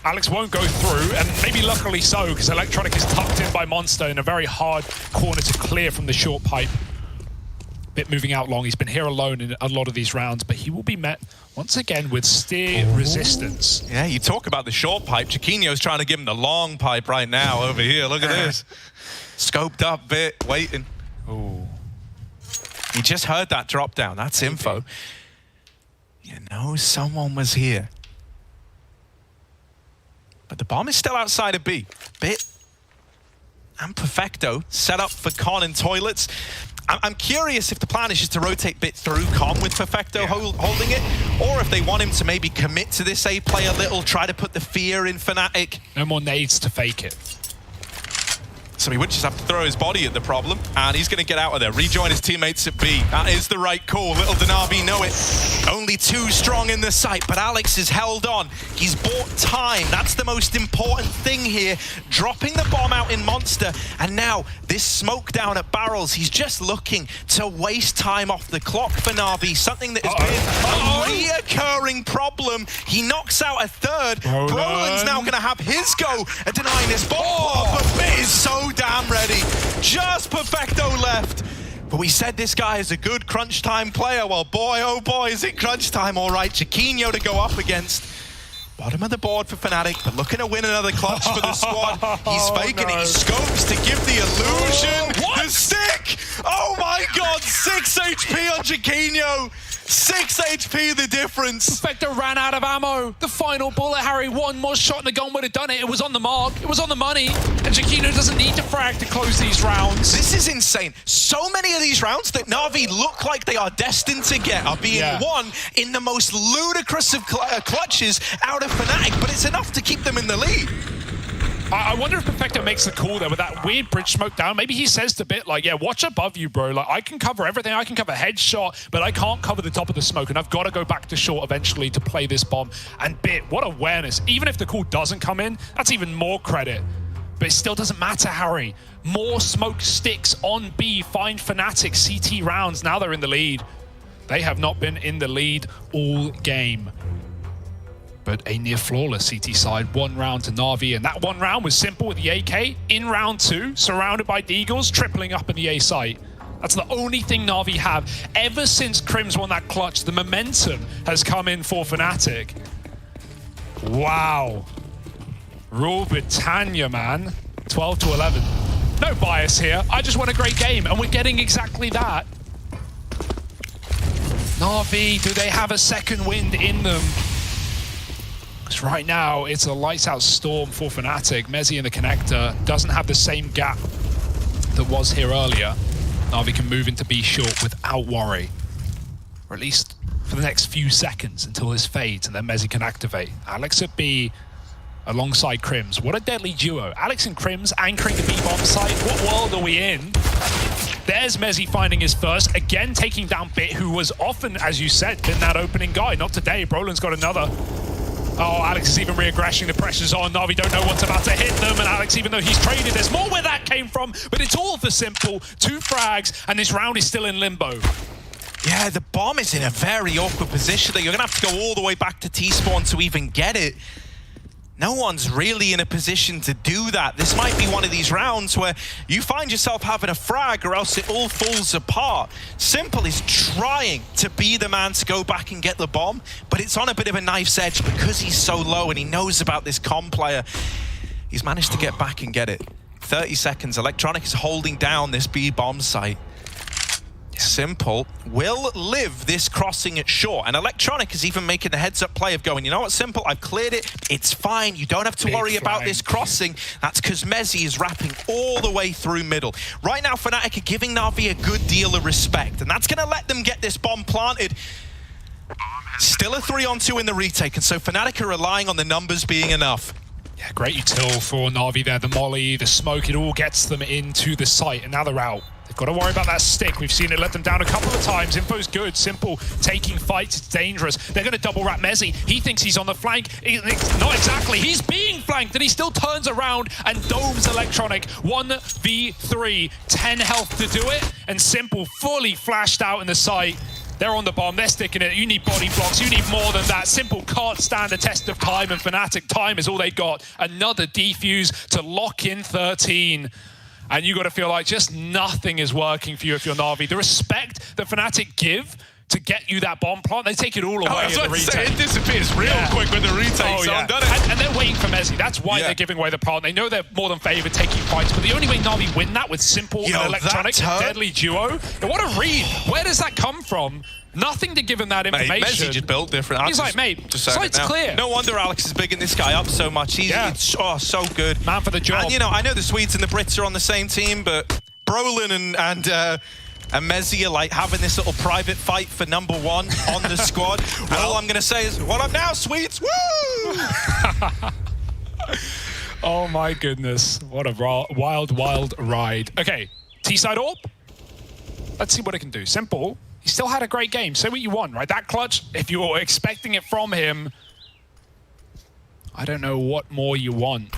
Alex won't go through, and maybe luckily so, because Electronic is tucked in by Monster in a very hard corner to clear from the short pipe. Bit moving out long. He's been here alone in a lot of these rounds, but he will be met once again with steer resistance. Yeah, you talk about the short pipe. Chiquinho's trying to give him the long pipe right now over here. Look at this. Scoped up Bit, waiting. Ooh. He just heard that drop down. That's info. Someone was here. But the bomb is still outside of B. Bit and Perfecto set up for Con and Toilets. I'm curious if the plan is just to rotate Bit through Con with Perfecto holding it, or if they want him to maybe commit to this A play a little, try to put the fear in Fnatic. No more nades to fake it. So he would just have to throw his body at the problem, and he's going to get out of there, rejoin his teammates at B. That is the right call. Little did Navi know it. Only 2 strong in the site, but Alex is held on. He's bought time. That's the most important thing here. Dropping the bomb out in Monster, and now this smoke down at Barrels. He's just looking to waste time off the clock for Navi, something that has been a reoccurring problem. He knocks out a third. Brolin's now going to have his go at denying this bomb, but Bit is so damn ready. Just Perfecto left. But we said this guy is a good crunch time player. Well, boy, oh boy, is it crunch time. All right, Chiquinho to go up against. Bottom of the board for Fnatic, but looking to win another clutch for the squad. He's faking it. He scopes to give the illusion. The stick! Oh my god, 6 HP on Chiquinho. 6 HP the difference. Perfecto ran out of ammo. The final bullet, Harry. One more shot and the gun would have done it. It was on the mark. It was on the money. And Chiquinho doesn't need to frag to close these rounds. This is insane. So many of these rounds that Navi look like they are destined to get are being won in the most ludicrous of clutches out of Fnatic, but it's enough to keep them in the lead. I wonder if Perfecto makes the call there with that weird bridge smoke down. Maybe he says to Bit, like, yeah, watch above you, bro. Like, I can cover everything. I can cover headshot, but I can't cover the top of the smoke, and I've got to go back to short eventually to play this bomb. And Bit, what awareness. Even if the call doesn't come in, that's even more credit. But it still doesn't matter, Harry. More smoke sticks on B. Find Fnatic CT rounds. Now they're in the lead. They have not been in the lead all game. But a near flawless CT side, 1 round to Navi, and that 1 round was simple with the AK in round 2, surrounded by Deagles, tripling up in the A site. That's the only thing Navi have. Ever since Crims won that clutch, the momentum has come in for Fnatic. Wow. Rule Britannia, man. 12 to 11. No bias here. I just want a great game, and we're getting exactly that. Navi, do they have a second wind in them? Because right now, it's a lights-out storm for Fnatic. Mezzi in the connector doesn't have the same gap that was here earlier. Navi can move into B short without worry. Or at least for the next few seconds until this fades, and then Mezzi can activate. Alex at B alongside Crims. What a deadly duo. Alex and Crims anchoring the B-bomb site. What world are we in? There's Mezzi finding his first, again taking down Bit, who was often, as you said, been that opening guy. Not today, Brolin's got another. Oh, Alex is even re-aggression, the pressure's on. Navi don't know what's about to hit them, and Alex, even though he's traded, there's more where that came from, but it's all for simple. 2 frags, and this round is still in limbo. Yeah, the bomb is in a very awkward position there. You're gonna have to go all the way back to T-spawn to even get it. No one's really in a position to do that. This might be one of these rounds where you find yourself having a frag or else it all falls apart. Simple is trying to be the man to go back and get the bomb, but it's on a bit of a knife's edge because he's so low and he knows about this comm player. He's managed to get back and get it. 30 seconds, Electronic is holding down this B bomb site. Simple will live this crossing at short, and Electronic is even making the heads-up play of going, you know what, Simple, I've cleared it, it's fine, you don't have to worry about this crossing. That's because Mezzi is wrapping all the way through middle. Right now, Fnatic are giving Navi a good deal of respect, and that's going to let them get this bomb planted. Still a 3-on-2 in the retake, and so Fnatic are relying on the numbers being enough. Yeah, great util for Navi there. The molly, the smoke, it all gets them into the site, and now they're out. They've got to worry about that stick. We've seen it let them down a couple of times. Info's good. Simple taking fights. It's dangerous. They're going to double wrap Mezzi. He thinks he's on the flank. Not exactly. He's being flanked, and he still turns around and domes Electronic. 1v3. 10 health to do it, and Simple fully flashed out in the site. They're on the bomb, they're sticking it. You need body blocks, you need more than that. Simple can't stand the test of time, and Fnatic, time is all they got. Another defuse to lock in 13. And you got to feel like just nothing is working for you if you're Navi. The respect that Fnatic give to get you that bomb plant, they take it all away in the retake. It disappears real quick with the retake, so I'm done it. And they're waiting for Mezzi. That's why they're giving away the plant. They know they're more than favored taking fights, but the only way Navi win that with Simple and Electronic, deadly duo. What a read. Where does that come from? Nothing to give him that information. Mezzi just built different. He's like, mate, site's clear. No wonder Alex is bigging this guy up so much. He's so good. Man for the job. And, you know, I know the Swedes and the Brits are on the same team, but Brolin and Mezzi are like having this little private fight for #1 on the squad. All I'm going to say is, what up now, Swedes? Woo! Oh my goodness. What a wild, wild ride. Okay, T-side AWP. Let's see what it can do. Simple. He still had a great game. Say what you want, right? That clutch, if you're expecting it from him, I don't know what more you want.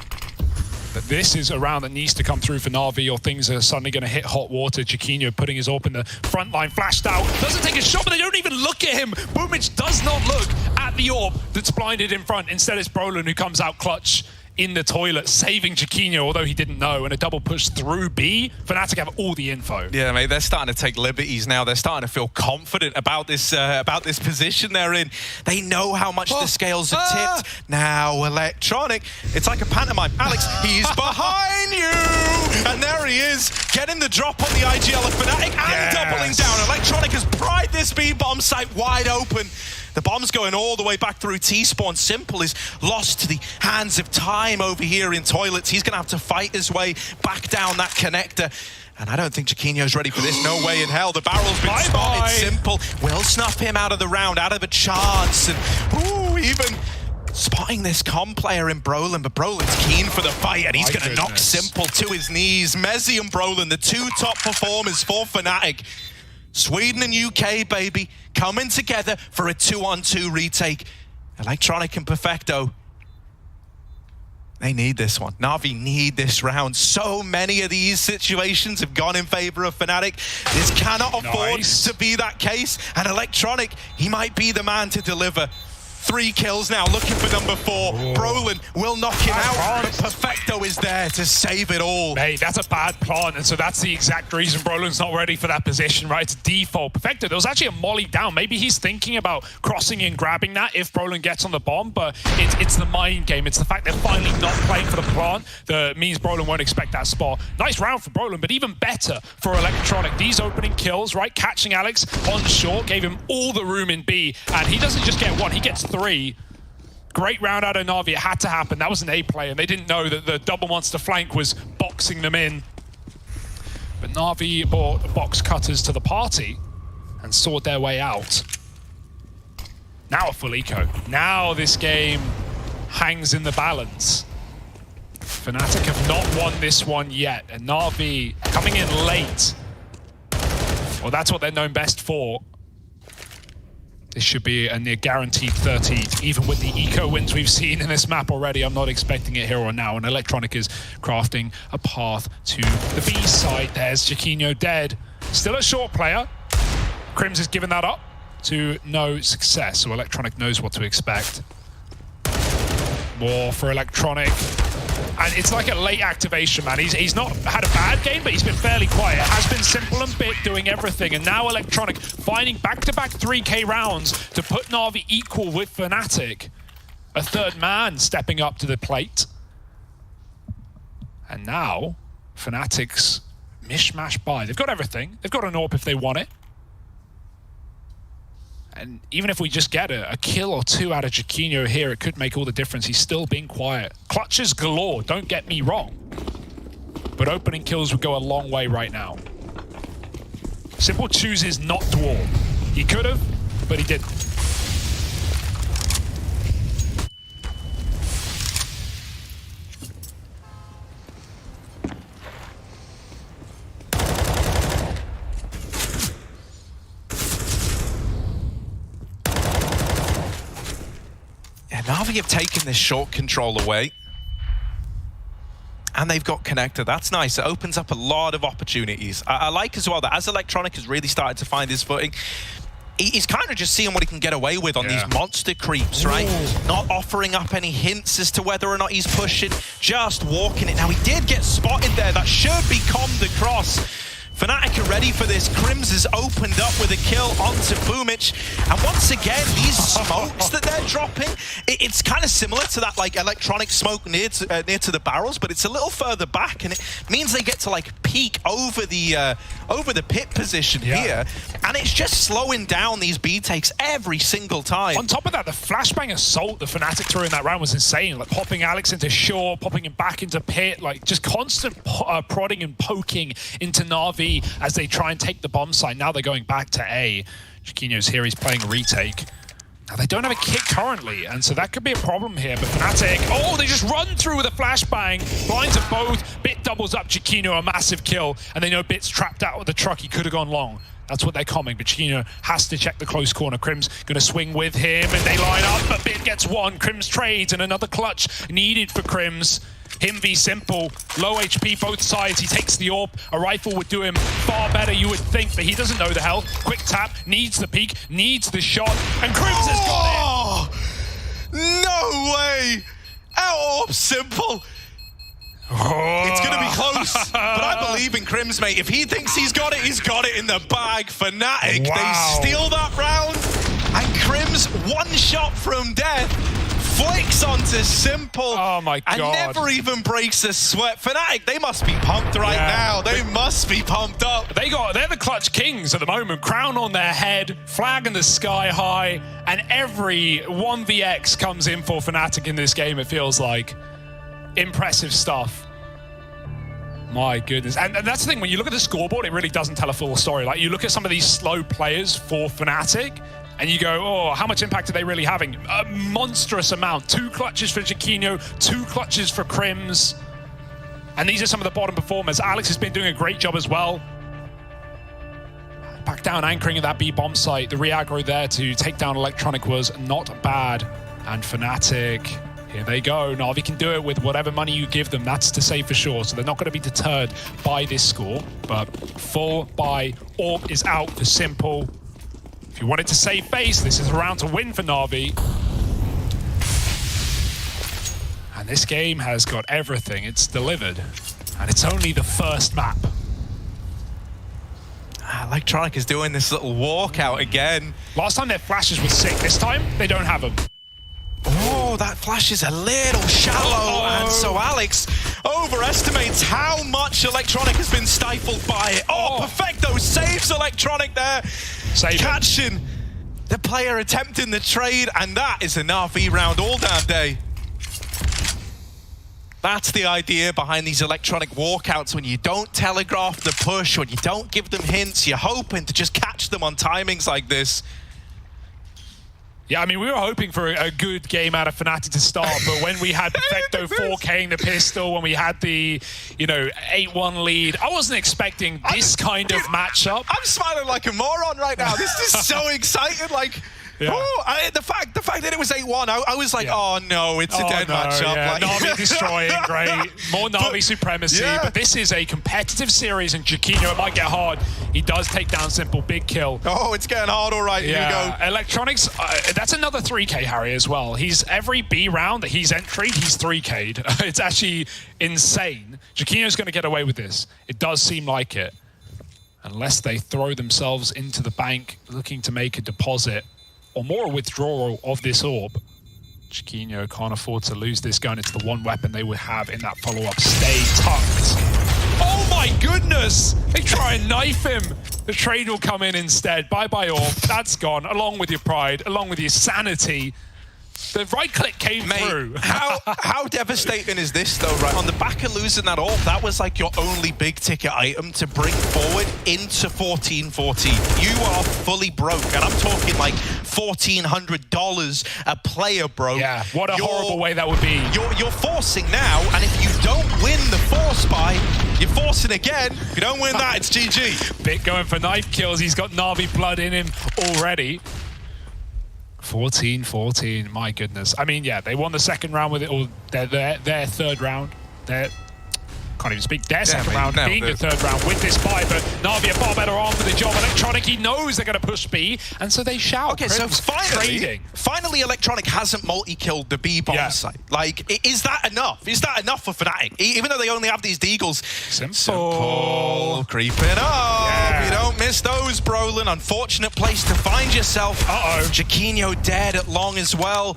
But this is a round that needs to come through for Navi, or things are suddenly going to hit hot water. Chiquinho putting his AWP in the front line, flashed out. Doesn't take a shot, but they don't even look at him. Boomich does not look at the AWP that's blinded in front. Instead, it's Brolin who comes out clutch in the toilet, saving Chiquinho, although he didn't know, and a double push through B. Fnatic have all the info. Yeah, mate, they're starting to take liberties now. They're starting to feel confident about this position they're in. They know how much the scales are tipped. Now, Electronic, it's like a pantomime. Alex, he's behind you! And there he is, getting the drop on the IGL of Fnatic and doubling down. Electronic has pried this B-bomb site wide open. The bomb's going all the way back through T-spawn. Simple is lost to the hands of time over here in toilets. He's going to have to fight his way back down that connector. And I don't think Chiquinho's ready for this. No way in hell. The barrel's been spotted. Simple will snuff him out of the round, out of a chance. And even spotting this comm player in Brolin, but Brolin's keen for the fight, and he's going to knock Simple to his knees. Mezzi and Brolin, the 2 top performers for Fnatic. Sweden and UK, baby, coming together for a 2-on-2 retake. Electronic and Perfecto, they need this one. Navi need this round. So many of these situations have gone in favor of Fnatic. This cannot afford to be that case. And Electronic, he might be the man to deliver. 3 kills now, looking for number 4. Brolin will knock him out, but Perfecto is there to save it all. Hey, that's a bad plant, and so that's the exact reason Brolin's not ready for that position, right? It's default. Perfecto, there was actually a molly down. Maybe he's thinking about crossing and grabbing that if Brolin gets on the bomb, but it's the mind game. It's the fact they're finally not playing for the plant that means Brolin won't expect that spot. Nice round for Brolin, but even better for Electronic. These opening kills, right? Catching Alex on short gave him all the room in B, and he doesn't just get 1, he gets 3. Great round out of Navi. It had to happen. That was an A play, and they didn't know that the double monster flank was boxing them in. But Navi brought box cutters to the party and sawed their way out. Now a full eco. Now this game hangs in the balance. Fnatic have not won this one yet, and Navi coming in late. Well, that's what they're known best for. This should be a near guaranteed 30, even with the eco wins we've seen in this map already. I'm not expecting it here or now, and Electronic is crafting a path to the B side. There's Chiquinho dead. Still a short player. Crims has given that up to no success, so Electronic knows what to expect. More for Electronic. And it's like a late activation, man. He's not had a bad game, but he's been fairly quiet. It has been Simple and Bit doing everything, and now Electronic finding back-to-back 3K rounds to put Navi equal with Fnatic. A third man stepping up to the plate. And now, Fnatic's mishmash buy. They've got everything. They've got an AWP if they want it. And even if we just get a kill or 2 out of Chiquinho here, it could make all the difference. He's still being quiet. Clutches galore, don't get me wrong. But opening kills would go a long way right now. Simple chooses not to AWP. He could have, but he didn't. Navi have taken this short control away. And they've got connector. That's nice. It opens up a lot of opportunities. I like as well that as Electronic has really started to find his footing, he's kind of just seeing what he can get away with on these monster creeps, right? Ooh. Not offering up any hints as to whether or not he's pushing, just walking it. Now, he did get spotted there. That should be commed across. Fnatic are ready for this. Crims has opened up with a kill onto Boomich. And once again, these smokes that they're dropping, it's kind of similar to that like Electronic smoke near to the barrels, but it's a little further back, and it means they get to like peek over the pit position here. And it's just slowing down these B takes every single time. On top of that, the flashbang assault the Fnatic threw in that round was insane. Like popping Alex into shore, popping him back into pit, like just constant prodding and poking into Navi as they try and take the bomb site. Now they're going back to A. Chiquinho's here, he's playing retake. Now they don't have a kit currently, and so that could be a problem here, but Fnatic, oh, they just run through with a flashbang. Blinds are both, Bit doubles up Chiquinho, a massive kill, and they know Bit's trapped out with the truck, he could have gone long. That's what they're coming, but Chiquinho has to check the close corner. Crims gonna swing with him, and they line up, but Bit gets one. Crims trades, and another clutch needed for Crims. Him v Simple, low HP both sides, he takes the AWP. A rifle would do him far better, you would think, but he doesn't know the health. Quick tap, needs the peek, needs the shot, and Crims has got it! No way! Out AWP Simple! It's going to be close, but I believe in Crims, mate. If he thinks he's got it in the bag. Fnatic, they steal that round, and Crims, one shot from death, flicks onto Simple. Oh my God. And never even breaks a sweat. Fnatic, they must be pumped right now. They must be pumped up. They're the clutch kings at the moment. Crown on their head, flag in the sky high, and every 1vx comes in for Fnatic in this game, it feels like. Impressive stuff. My goodness. And that's the thing, when you look at the scoreboard, it really doesn't tell a full story. Like, you look at some of these slow players for Fnatic, and you go, oh, how much impact are they really having? A monstrous amount. 2 clutches for Chiquinho, 2 clutches for Crims. And these are some of the bottom performers. Alex has been doing a great job as well. Back down, anchoring at that B bomb site. The re-aggro there to take down Electronic was not bad. And Fnatic, here they go. Navi can do it with whatever money you give them. That's to say for sure. So they're not going to be deterred by this score. But full buy. AWP is out for Simple. If you wanted to save face, this is a round to win for Navi. This game has got everything. It's delivered. And it's only the first map. Electronic is doing this little walkout again. Last time their flashes were sick. This time, they don't have them. Oh, that flash is a little shallow, and so Alex overestimates how much Electronic has been stifled by it. Oh, Perfecto saves Electronic there, catching the player attempting the trade, and that is a Navi round all damn day. That's the idea behind these Electronic walkouts, when you don't telegraph the push, when you don't give them hints, you're hoping to just catch them on timings like this. Yeah, I mean, we were hoping for a good game out of Fnatic to start, but when we had Perfecto 4K'ing the pistol, when we had the, 8-1 lead, I wasn't expecting this kind of matchup. I'm smiling like a moron right now. This is so exciting. Like, the fact that it was 8-1, I was like, oh no, it's a dead matchup. Yeah. Like, Navi destroying, great. More Navi supremacy, but this is a competitive series, and Chiquinho, it might get hard. He does take down Simple, big kill. Oh, it's getting hard, all right, here we go. Electronics, that's another 3K, Harry, as well. He's every B round that he's entry, he's 3K'd. It's actually insane. Chiquinho's going to get away with this. It does seem like it. Unless they throw themselves into the bank, looking to make a deposit, or more a withdrawal of this orb. Chiquinho can't afford to lose this gun. It's the one weapon they would have in that follow-up. Stay tucked. Oh my goodness! They try and knife him. The trade will come in instead. Bye-bye orb. That's gone, along with your pride, along with your sanity. The right click came through. How devastating is this though, right? On the back of losing that orb, that was like your only big ticket item to bring forward into 14-14. You are fully broke, and I'm talking like $1,400 a player broke. Yeah, what a horrible way that would be. You're forcing now, and if you don't win the force buy, you're forcing again. If you don't win that, it's GG. Bit going for knife kills. He's got Navi blood in him already. 14-14, my goodness. I mean, yeah, they won the second round with it, or their third round. Can't even speak. Their second round being the third round with this buy, but Navi a far better arm for the job. Electronic, he knows they're going to push B, and so they shout. Okay, so finally Electronic hasn't multi-killed the B bomb site. Like, is that enough? Is that enough for Fnatic? Even though they only have these deagles. Simple. Creeping up. Yeah. You don't miss those, Brolin. Unfortunate place to find yourself. Chiquinho dead at long as well.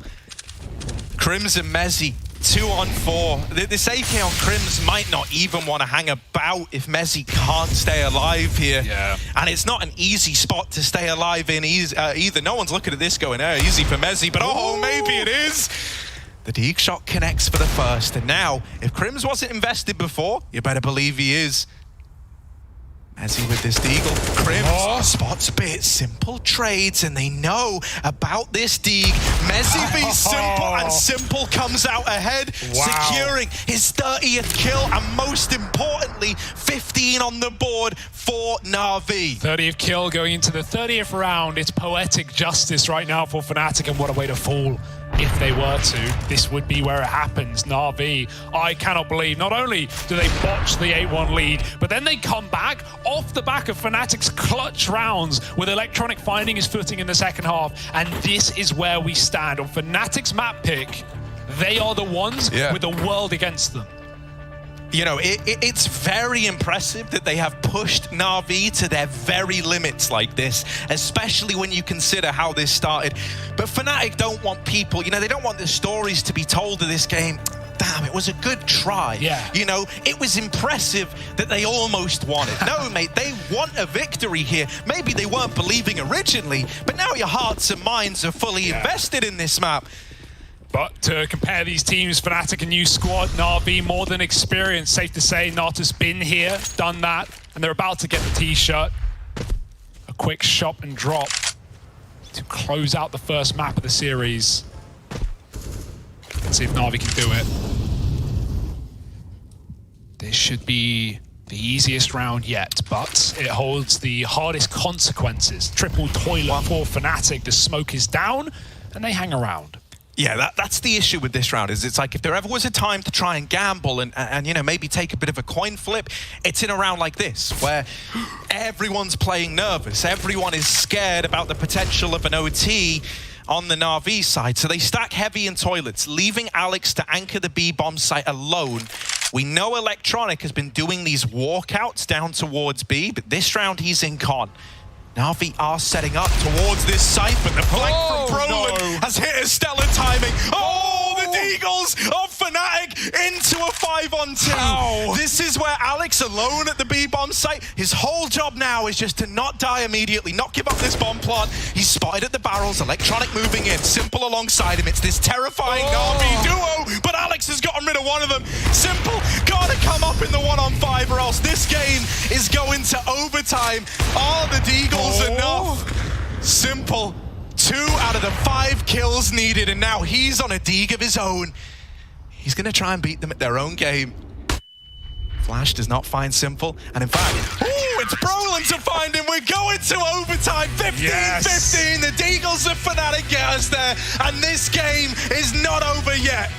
Crimson Mezzi. 2-on-4. This AK on Crims might not even want to hang about if Mezzi can't stay alive here. Yeah. And it's not an easy spot to stay alive in either. No one's looking at this going, easy for Mezzi, but maybe it is. The Deeg shot connects for the first, and now, if Crims wasn't invested before, you better believe he is. Mezzi with this deagle. Crims spots bit. Simple trades, and they know about this Deeg. Mezzi beats Simple, and Simple comes out ahead, securing his 30th kill, and most importantly, 15 on the board for Navi. 30th kill going into the 30th round. It's poetic justice right now for Fnatic, and what a way to fall. If they were to, this would be where it happens. Navi, I cannot believe, not only do they botch the 8-1 lead, but then they come back off the back of Fnatic's clutch rounds with Electronic finding his footing in the second half. And this is where we stand. On Fnatic's map pick, they are the ones with the world against them. You know, it's very impressive that they have pushed Navi to their very limits like this, especially when you consider how this started. But Fnatic don't want people, they don't want the stories to be told of this game. Damn, it was a good try. Yeah. It was impressive that they almost won it. No, mate, they want a victory here. Maybe they weren't believing originally, but now your hearts and minds are fully invested in this map. But to compare these teams, Fnatic, a new squad, Navi more than experienced. Safe to say, Nata's been here, done that, and they're about to get the t-shirt. A quick shop and drop to close out the first map of the series. Let's see if Navi can do it. This should be the easiest round yet, but it holds the hardest consequences. Triple toilet for Fnatic. The smoke is down, and they hang around. Yeah, that's the issue with this round, is it's like if there ever was a time to try and gamble and maybe take a bit of a coin flip, it's in a round like this, where everyone's playing nervous, everyone is scared about the potential of an OT, on the Navi side. So they stack heavy and toilets, leaving Alex to anchor the B-bomb site alone. We know Electronic has been doing these walkouts down towards B, but this round he's in con. Navi are setting up towards this site, but the flank from Brolin has hit his stellar timing. Oh, the Deagles of Fnatic into a 5-on-2. Ow. This is where Alex alone at the B-bomb site. His whole job now is just to not die immediately, not give up this bomb plant. He's spotted at the barrels, Electronic moving in, Simple alongside him. It's this terrifying Navi duo, but Alex has gotten rid of one of them. Simple gotta come up in the 1-on-5 or else this game is going to overtime. Are the Deagles enough? Simple, 2 out of the 5 kills needed, and now he's on a Deag of his own. He's going to try and beat them at their own game. Flash does not find Simple, and in fact, it's Brolin to find him. We're going to overtime, 15-15. The Deagles of Fnatic get us there, and this game is not over yet.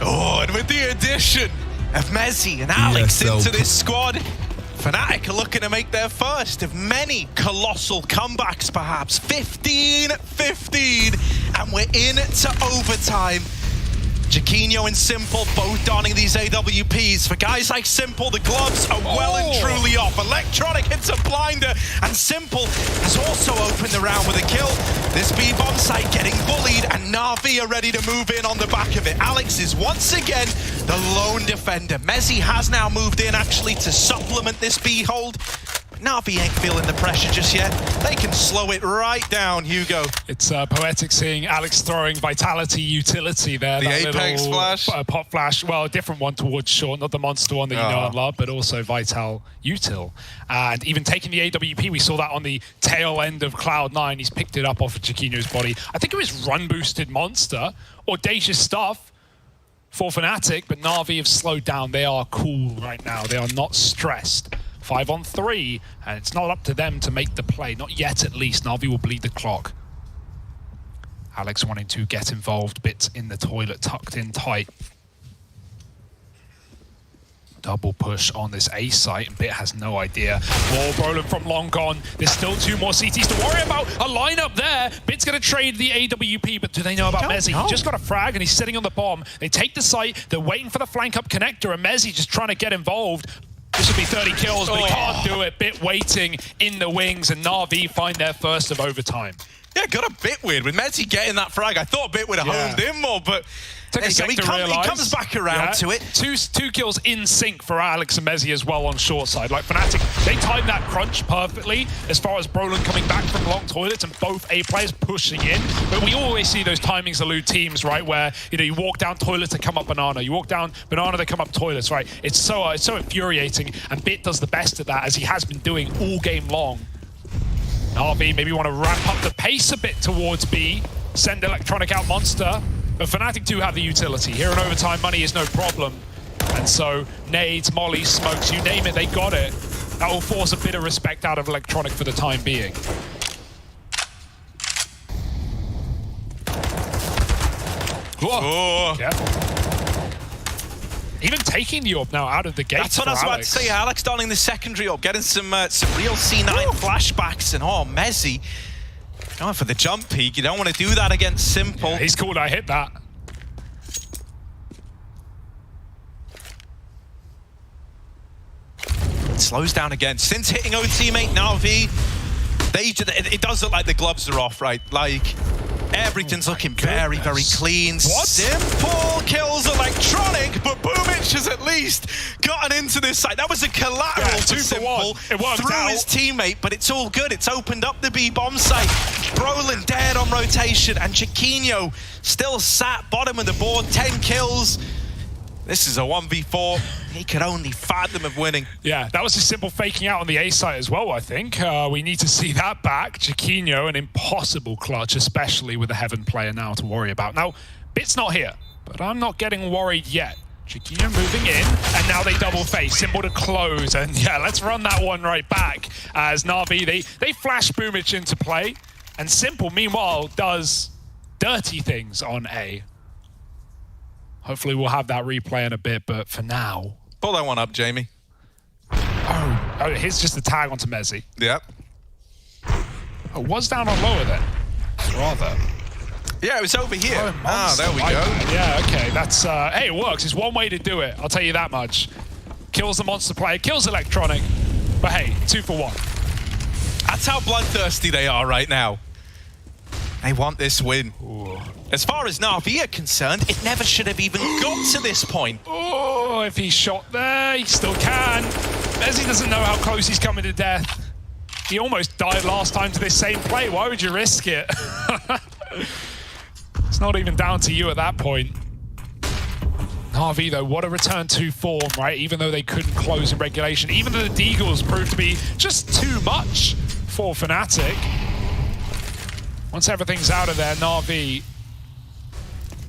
Oh, and with the addition of Mezzi and Alex into this squad, Fnatic are looking to make their first of many colossal comebacks, perhaps. 15-15, and we're in to overtime. Chiquinho and Simple both donning these AWPs. For guys like Simple, the gloves are well and truly off. Electronic hits a blinder, and Simple has also opened the round with a kill. This B-bomb site getting bullied, and Navi are ready to move in on the back of it. Alex is once again the lone defender. Mezzi has now moved in actually to supplement this B hold. Navi ain't feeling the pressure just yet. They can slow it right down, Hugo. It's poetic seeing Alex throwing Vitality utility there. The that Apex little, flash. Pop flash. Well, a different one towards Sean, not the monster one that you know and love, but also Vital util. And even taking the AWP, we saw that on the tail end of Cloud9. He's picked it up off of Chiquinho's body. I think it was run-boosted monster. Audacious stuff for Fnatic, but Navi have slowed down. They are cool right now. They are not stressed. 5 on 3, and it's not up to them to make the play. Not yet, at least. Navi will bleed the clock. Alex wanting to get involved. Bits in the toilet, tucked in tight. Double push on this A site, and Bit has no idea. More Brolin from long gone. There's still 2 more CTs to worry about. A lineup there. Bit's going to trade the AWP, but do they know about Mezzi? He just got a frag, and he's sitting on the bomb. They take the site. They're waiting for the flank up connector, and Mezzi just trying to get involved. This would be 30 kills, but he can't do it. Bit waiting in the wings, and Navi find their first of overtime. Yeah, got a bit weird with Mezzi getting that frag. I thought Bit would have honed in more, but he comes back around to it. Two kills in sync for Alex and Mezzi as well on short side. Like Fnatic, they timed that crunch perfectly as far as Brolin coming back from long toilets and both A players pushing in. But we always see those timings elude teams, right? Where you walk down toilet to come up banana, you walk down banana to come up toilets, right? It's so infuriating, and Bit does the best at that, as he has been doing all game long. Navi maybe want to ramp up the pace a bit towards B, send Electronic out monster. But Fnatic do have the utility. Here in overtime, money is no problem. And so, nades, mollies, smokes, you name it, they got it. That will force a bit of respect out of Electronic for the time being. Whoa. Careful. Even taking the AWP now out of the gate. That's what I was about to say. Alex donning the secondary AWP, getting some real C9 flashbacks, and Mezzi going for the jump peek. You don't want to do that against Simple. Yeah, he's cool. I hit that. It slows down again. Since hitting own teammate Navi, it does look like the gloves are off, right? Like, everything's looking very, very clean. What? Simple kills Electronic, but Boomich has at least gotten into this site. That was a collateral for Simple through his teammate, but it's all good. It's opened up the B-bomb site. Brolin dead on rotation, and Chiquinho still sat bottom of the board, 10 kills. This is a 1v4. He could only fathom of winning. Yeah, that was just Simple faking out on the A site as well, I think. We need to see that back. Chiquinho, an impossible clutch, especially with the Heaven player now to worry about. Now, Bit's not here, but I'm not getting worried yet. Chiquinho moving in, and now they double face. Simple to close, and yeah, let's run that one right back. As Navi, they flash Boomich into play, and Simple, meanwhile, does dirty things on A. Hopefully we'll have that replay in a bit, but for now... Pull that one up, Jamie. Oh, here's just the tag onto Mezzi. Yep. Oh, was down on lower then? Rather. Yeah, it was over here. Oh, there we go. Yeah, okay, that's... hey, it works. It's one way to do it, I'll tell you that much. Kills the monster player, kills Electronic, but hey, 2 for 1. That's how bloodthirsty they are right now. They want this win. Ooh. As far as Navi are concerned, it never should have even got to this point. Oh, if he shot there, he still can. Mezzi doesn't know how close he's coming to death. He almost died last time to this same play. Why would you risk it? It's not even down to you at that point. Navi, though, what a return to form, right? Even though they couldn't close in regulation. Even though the Deagles proved to be just too much for Fnatic. Once everything's out of there, Navi,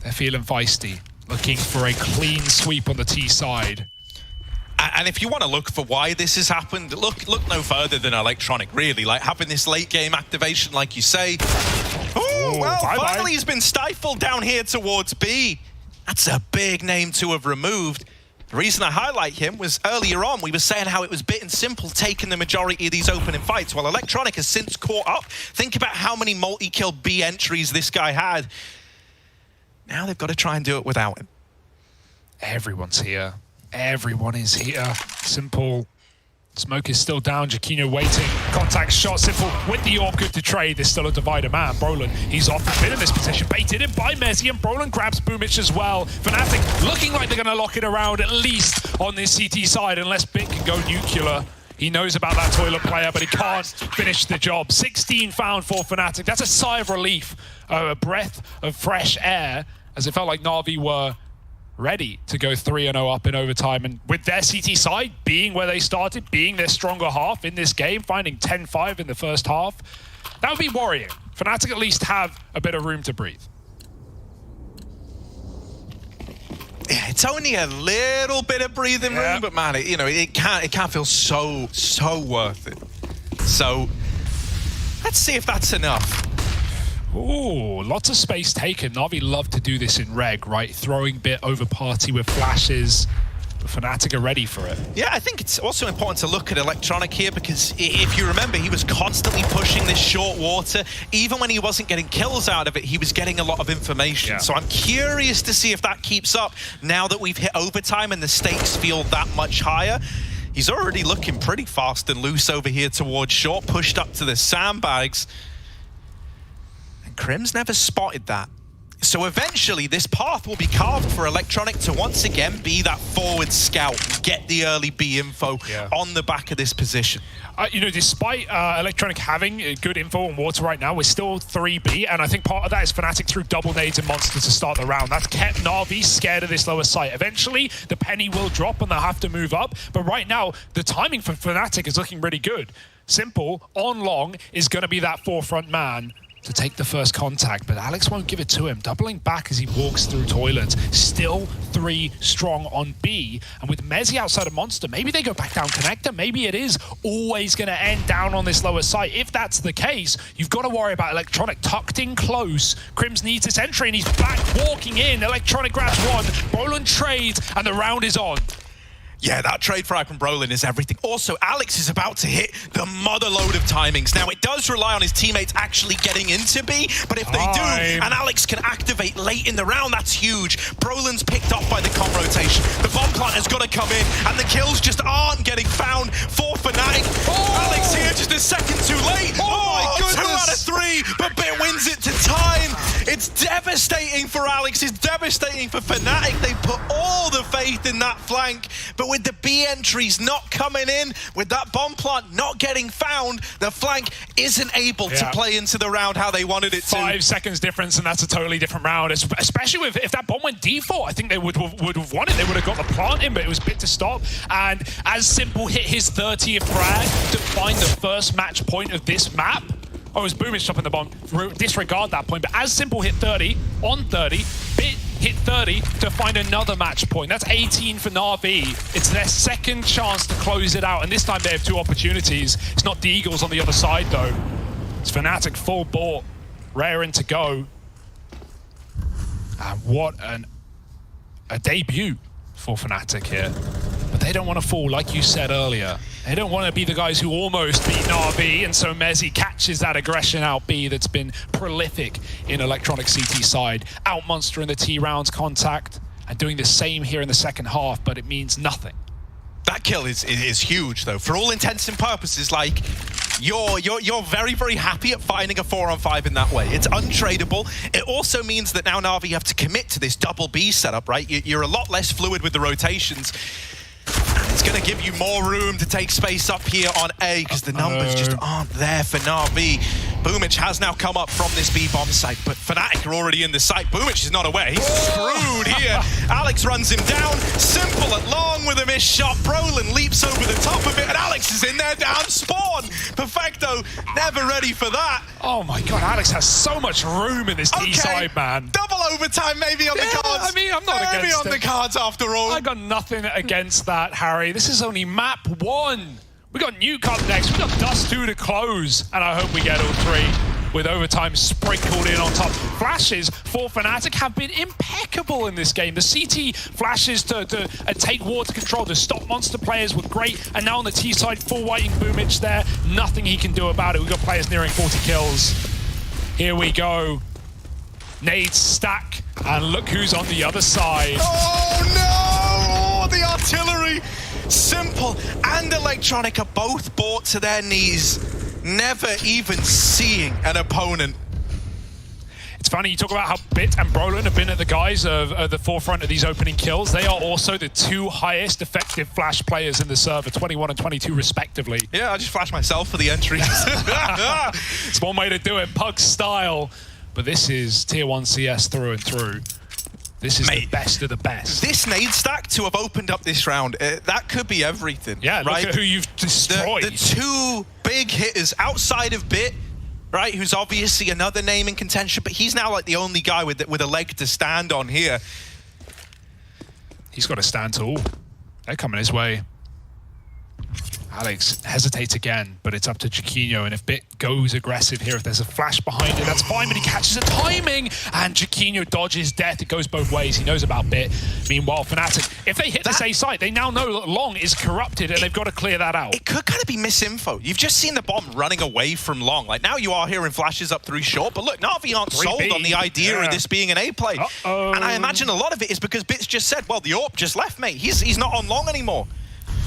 they're feeling feisty, looking for a clean sweep on the T side. And if you want to look for why this has happened, look no further than Electronic, really. Like, having this late game activation, like you say. Ooh, well, finally he's been stifled down here towards B. That's a big name to have removed. The reason I highlight him was earlier on, we were saying how it was Bit and Simple taking the majority of these opening fights. Well, Electronic has since caught up. Think about how many multi-kill B entries this guy had. Now they've got to try and do it without him. Everyone's here. Everyone is here. Simple. Smoke is still down. Jaquino waiting. Contact shot. Simple with the orb. Good to trade. There's still a divider man. Brolin, he's off. He's been in this position. Baited in by Mezzi, and Brolin grabs Boomich as well. Fnatic looking like they're going to lock it around at least on this CT side, unless Bit can go nuclear. He knows about that toilet player, but he can't finish the job. 16 found for Fnatic. That's a sigh of relief, a breath of fresh air, as it felt like Navi were ready to go 3-0 up in overtime. And with their CT side being where they started, being their stronger half in this game, finding 10-5 in the first half, that would be worrying. Fnatic at least have a bit of room to breathe. Yeah, it's only a little bit of breathing room, but man, it can't feel so worth it. So let's see if that's enough. Ooh, lots of space taken. Navi love to do this in reg, right? Throwing Bit over party with flashes. But Fnatic are ready for it. Yeah, I think it's also important to look at Electronic here, because if you remember, he was constantly pushing this short water. Even when he wasn't getting kills out of it, he was getting a lot of information. Yeah. So I'm curious to see if that keeps up now that we've hit overtime and the stakes feel that much higher. He's already looking pretty fast and loose over here towards short, pushed up to the sandbags. Crim's never spotted that. So eventually this path will be carved for Electronic to once again be that forward scout, get the early B info on the back of this position. Despite Electronic having good info on water right now, we're still 3B, and I think part of that is Fnatic threw double nades and monsters to start the round. That's kept Navi scared of this lower site. Eventually, the penny will drop and they'll have to move up, but right now, the timing for Fnatic is looking really good. Simple, on long, is going to be that forefront man to take the first contact, but Alex won't give it to him. Doubling back as he walks through toilets. Still 3 strong on B, and with Mezzi outside of Monster, maybe they go back down connector. Maybe it is always going to end down on this lower site. If that's the case, you've got to worry about Electronic tucked in close. Crims needs this entry, and he's back walking in. Electronic grabs one, Brolin trades, and the round is on. Yeah, that trade frag from Brolin is everything. Also, Alex is about to hit the mother load of timings. Now, it does rely on his teammates actually getting into B, but if they do, and Alex can activate late in the round, that's huge. Brolin's picked off by the comp rotation. The bomb plant has got to come in, and the kills just aren't getting found for Fnatic. Alex here just a second too late. Oh my goodness. 2 out of 3, but Bit wins it to time. It's devastating for Alex. It's devastating for Fnatic. They put all the faith in that flank, but with the B entries not coming in, with that bomb plant not getting found, the flank isn't able to play into the round how they wanted it to. 5 seconds difference, and that's a totally different round. Especially if that bomb went default, I think they would have won it. They would have got the plant in, but it was Bit to stop. And as Simple hit his 30th frag to find the first match point of this map, oh, it was Boomich stopping the bomb. Disregard that point. But as Simple hit 30, on 30, Bit hit 30 to find another match point. That's 18 for Navi. It's their second chance to close it out, and this time they have 2 opportunities. It's not the Eagles on the other side, though. It's Fnatic full bought, raring to go. And what a debut for Fnatic here. But they don't want to fall, like you said earlier. They don't want to be the guys who almost beat Navi, and so Mezzi catches that aggression out B that's been prolific in Electronic CT side. Out Monster in the T rounds contact, and doing the same here in the second half, but it means nothing. That kill is huge, though. For all intents and purposes, like, you're very, very happy at finding a 4-on-5 in that way. It's untradeable. It also means that now Navi have to commit to this double B setup, right? You're a lot less fluid with the rotations. It's going to give you more room to take space up here on A, because the numbers just aren't there for Navi. Boomich has now come up from this B-bomb site, but Fnatic are already in the site. Boomich is not aware. He's screwed here. Alex runs him down. Simple at long with a missed shot. Brolin leaps over the top of it, and Alex is in there down spawn. Perfecto, never ready for that. Oh my god, Alex has so much room in this T side, man. Double overtime maybe on the cards. I mean, I'm not against it. Maybe on the cards after all. I got nothing against that, Harry. This is only map 1. We got Nuke up next. We got Dust 2 to close, and I hope we get all 3 with overtime sprinkled in on top. Flashes for Fnatic have been impeccable in this game. The CT flashes to take water control, to stop monster players were great, and now on the T side, full whiting Boomich there. Nothing he can do about it. We've got players nearing 40 kills. Here we go. Nades stack, and look who's on the other side. Oh no! artillery. Simple and Electronic are both brought to their knees, never even seeing an opponent. It's funny, you talk about how Bit and Brolin have been at the guys of the forefront of these opening kills. They are also the two highest effective flash players in the server, 21 and 22 respectively. Yeah, I just flashed myself for the entries. It's one way to do it, Pug style. But this is tier 1 CS through and through. This is the best of the best. This nade stack to have opened up this round, that could be everything. Yeah, right? Look at who you've destroyed. The two big hitters outside of Bit, right, who's obviously another name in contention, but he's now like the only guy with a leg to stand on here. He's got to stand tall. They're coming his way. Alex hesitates again, but it's up to Jaquinho, and if Bit goes aggressive here, if there's a flash behind it, that's fine, but he catches the timing, and Jaquinho dodges death. It goes both ways. He knows about Bit. Meanwhile, Fnatic, if they hit this A site, they now know that Long is corrupted, and they've got to clear that out. It could kind of be misinfo. You've just seen the bomb running away from Long. Like, now you are hearing flashes up through short, but look, Navi aren't sold on the idea of this being an A play. And I imagine a lot of it is because Bit's just said, well, the AWP just left, mate. He's not on Long anymore.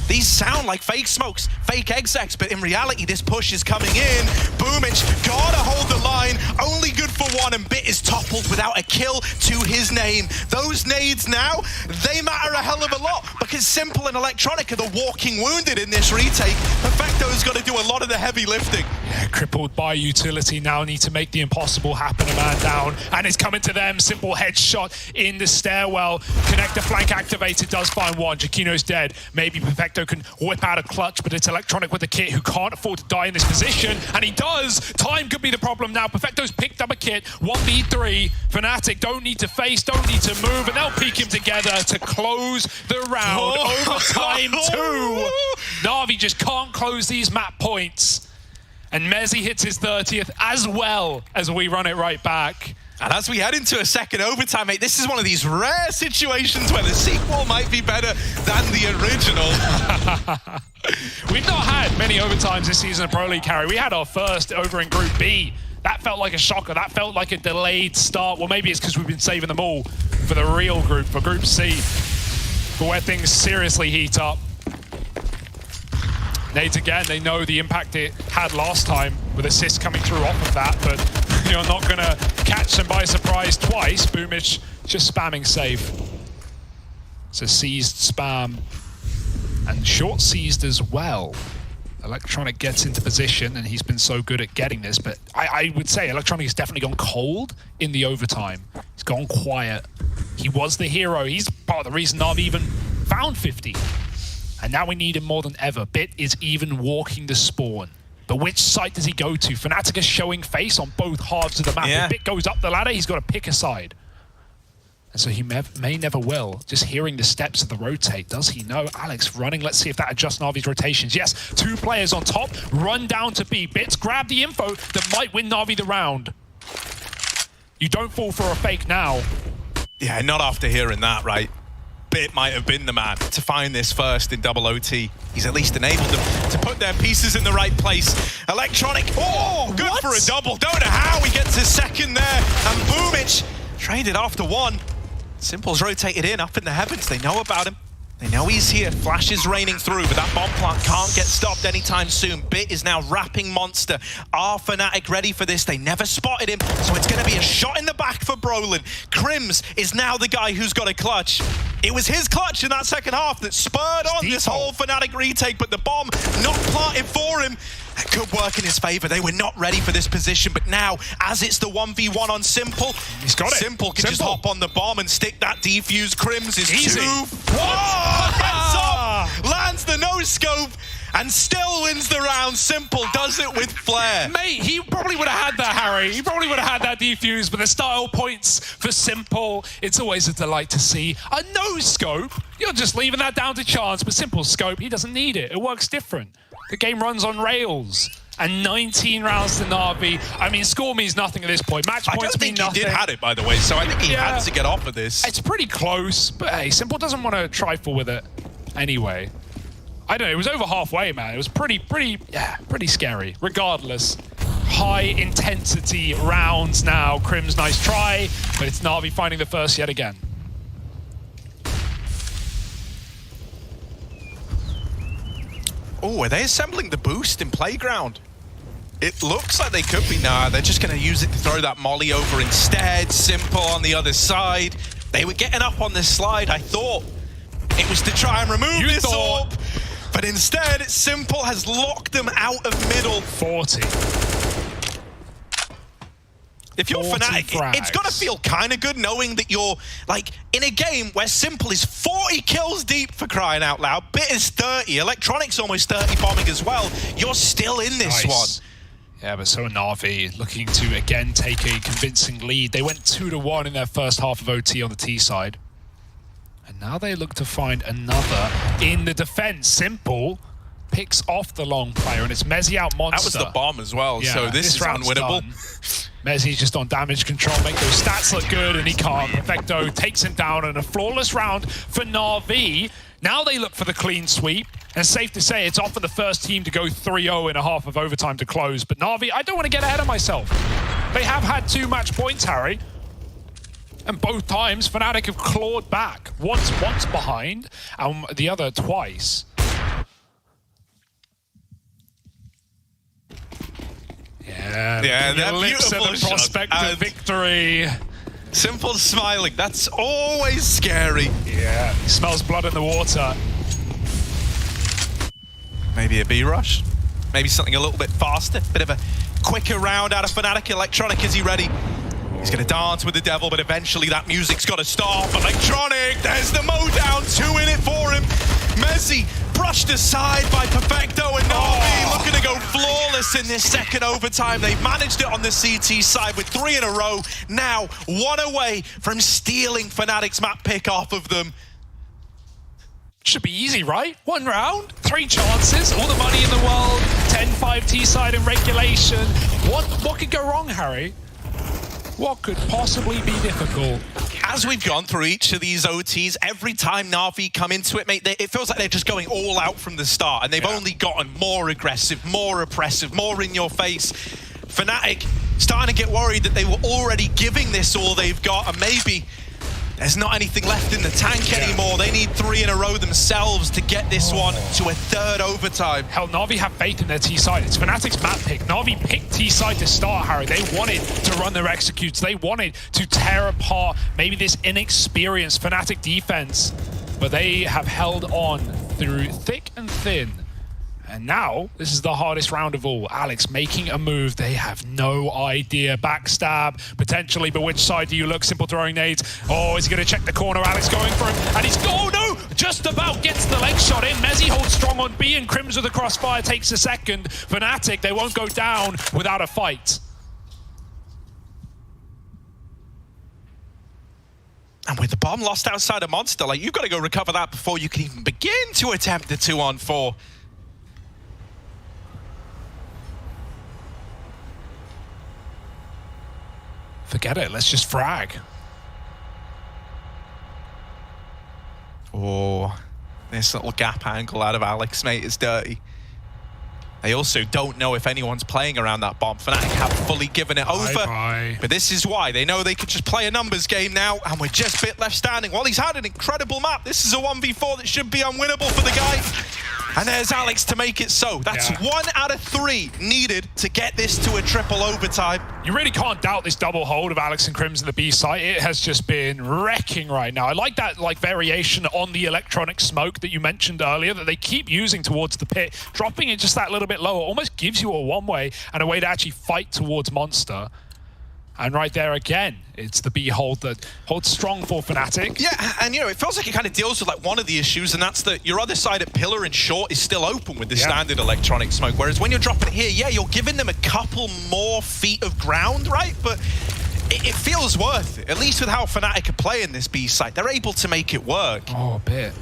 These sound like fake smokes, fake execs, but in reality, this push is coming in. Boomich gotta hold the line, only good for one, and Bit is toppled without a kill to his name. Those nades now, they matter a hell of a lot, because Simple and Electronic are the walking wounded in this retake. Perfecto's got to do a lot of the heavy lifting. Yeah, crippled by utility, now need to make the impossible happen. A man down, and it's coming to them. Simple headshot in the stairwell. Connector flank activated, does find one. Jaquinho's dead. Maybe Perfecto can whip out a clutch, but it's Electronic with the kit who can't afford to die in this position, and he does. Time could be the problem now. Perfecto's picked up a kit, 1v3. Fnatic don't need to face, don't need to move, and they'll peek him together to close the round. Overtime 2. Navi just can't close these map points. And Mezzi hits his 30th as well as we run it right back. And as we head into a second overtime, mate, this is one of these rare situations where the sequel might be better than the original. We've not had many overtimes this season of Pro League, Harry. We had our first over in Group B. That felt like a shocker. That felt like a delayed start. Well, maybe it's because we've been saving them all for the real group, for Group C, for where things seriously heat up. Nades again, they know the impact it had last time with assists coming through off of that, but you're not going to catch them by surprise twice. Boomich just spamming safe. It's a seized spam and short seized as well. Electronic gets into position, and he's been so good at getting this, but I would say Electronic has definitely gone cold in the overtime. He's gone quiet. He was the hero. He's part of the reason Navi even found 50. And now we need him more than ever. Bit is even walking the spawn. But which side does he go to? Fnatic is showing face on both halves of the map. Yeah. If Bit goes up the ladder, he's got to pick a side. And so he may never will. Just hearing the steps of the rotate. Does he know? Alex running. Let's see if that adjusts Navi's rotations. Yes, 2 players on top. Run down to B. Bit's grab the info that might win Navi the round. You don't fall for a fake now. Yeah, not after hearing that, right? Bit might have been the man to find this first in double OT. He's at least enabled them to put their pieces in the right place. Electronic, oh, good for a double. Don't know how he gets his second there. And Boomich traded after one. Simple's rotated in up in the heavens. They know about him. They know he's here. Flash is raining through, but that bomb plant can't get stopped anytime soon. Bit is now wrapping Monster. Are Fnatic ready for this? They never spotted him, so it's going to be a shot in the back for Brolin. Krims is now the guy who's got a clutch. It was his clutch in that second half that spurred on this whole Fnatic retake, but the bomb not planted for him. That could work in his favor. They were not ready for this position, but now, as it's the 1v1 on Simple, he's got it. Simple can just hop on the bomb and stick that defuse. Krims is easy. Heads up, lands the no-scope, and still wins the round. Simple does it with flair. Mate, he probably would have had that, Harry. He probably would have had that defuse, but the style points for Simple. It's always a delight to see. A no-scope, you're just leaving that down to chance, but Simple's scope, he doesn't need it. It works different. The game runs on rails. And 19 rounds to Navi. I mean, score means nothing at this point. Match points mean nothing. He did have it, by the way, so I think he had to get off of this. It's pretty close, but hey, Simple doesn't want to trifle with it anyway. I don't know, it was over halfway, man. It was pretty scary. Regardless, high intensity rounds now. Krims, nice try, but it's Navi finding the first yet again. Oh, are they assembling the boost in Playground? It looks like they could be. Nah, they're just going to use it to throw that molly over instead. Simple on the other side. They were getting up on this slide. I thought it was to try and remove this orb. But instead, Simple has locked them out of middle. 40. If you're Fnatic, it's got to feel kind of good knowing that you're, like, in a game where Simple is 40 kills deep, for crying out loud. Bit is 30. Electronics almost 30 bombing as well. You're still in this one. Yeah, but so Navi looking to, again, take a convincing lead. They went 2-1 in their first half of OT on the T side. And now they look to find another in the defense. Simple picks off the long player, and it's Mezzi out Monster. That was the bomb as well, so this is unwinnable. Mezzi's just on damage control, make those stats look good, and he can't. Perfecto takes him down, and a flawless round for Navi. Now they look for the clean sweep, and safe to say it's often the first team to go 3-0 in a half of overtime to close. But Navi, I don't want to get ahead of myself. They have had 2 match points, Harry. And both times, Fnatic have clawed back. Once behind, and the other twice. Yeah, they're lips at the prospect of victory. Simple smiling. That's always scary. Yeah, he smells blood in the water. Maybe a B rush. Maybe something a little bit faster. Bit of a quicker round out of Fnatic. Electronic, is he ready? He's going to dance with the devil, but eventually that music's got to stop. Electronic, there's the mowdown. 2 in it for him. Mezzi brushed aside by Perfecto, and Navi looking to go flawless in this second overtime. They've managed it on the CT side with 3 in a row. Now 1 away from stealing Fnatic's map pick off of them. Should be easy, right? 1 round, 3 chances, all the money in the world, 10-5 T-side in regulation. What could go wrong, Harry? What could possibly be difficult? As we've gone through each of these OTs, every time Navi come into it, mate, it feels like they're just going all out from the start, and they've only gotten more aggressive, more oppressive, more in your face. Fnatic starting to get worried that they were already giving this all they've got, and maybe there's not anything left in the tank anymore. They need 3 in a row themselves to get this one to a 3rd overtime. Hell, Navi have faith in their T-side. It's Fnatic's map pick. Navi picked T-side to start, Harry. They wanted to run their executes. They wanted to tear apart maybe this inexperienced Fnatic defense. But they have held on through thick and thin. And now, this is the hardest round of all. Alex making a move. They have no idea. Backstab, potentially, but which side do you look? Simple throwing nades. Oh, is he going to check the corner? Alex going for him. And he's, oh no! Just about gets the leg shot in. Mezzi holds strong on B, and Crims with the crossfire takes a second. Fnatic, they won't go down without a fight. And with the bomb lost outside of Monster, like, you've got to go recover that before you can even begin to attempt the 2-on-4. Forget it, let's just frag. Oh, this little gap angle out of Alex, mate, is dirty. They also don't know if anyone's playing around that bomb. Fnatic have fully given it over. But this is why. They know they could just play a numbers game now, and we're just a bit left standing. While he's had an incredible map, this is a 1v4 that should be unwinnable for the guy. And there's Alex to make it so. That's 1 out of 3 needed to get this to a triple overtime. You really can't doubt this double hold of Alex and Crims in the B site. It has just been wrecking right now. I like that variation on the electronic smoke that you mentioned earlier that they keep using towards the pit. Dropping it just that little bit lower almost gives you a one-way and a way to actually fight towards Monster. And right there again, it's the B hold that holds strong for Fnatic. Yeah, and you know, it feels like it kind of deals with like one of the issues, and that's that your other side at pillar and short is still open with the standard electronic smoke. Whereas when you're dropping it here, yeah, you're giving them a couple more feet of ground, right? But it feels worth it, at least with how Fnatic are playing this B site. They're able to make it work. Oh, a bit.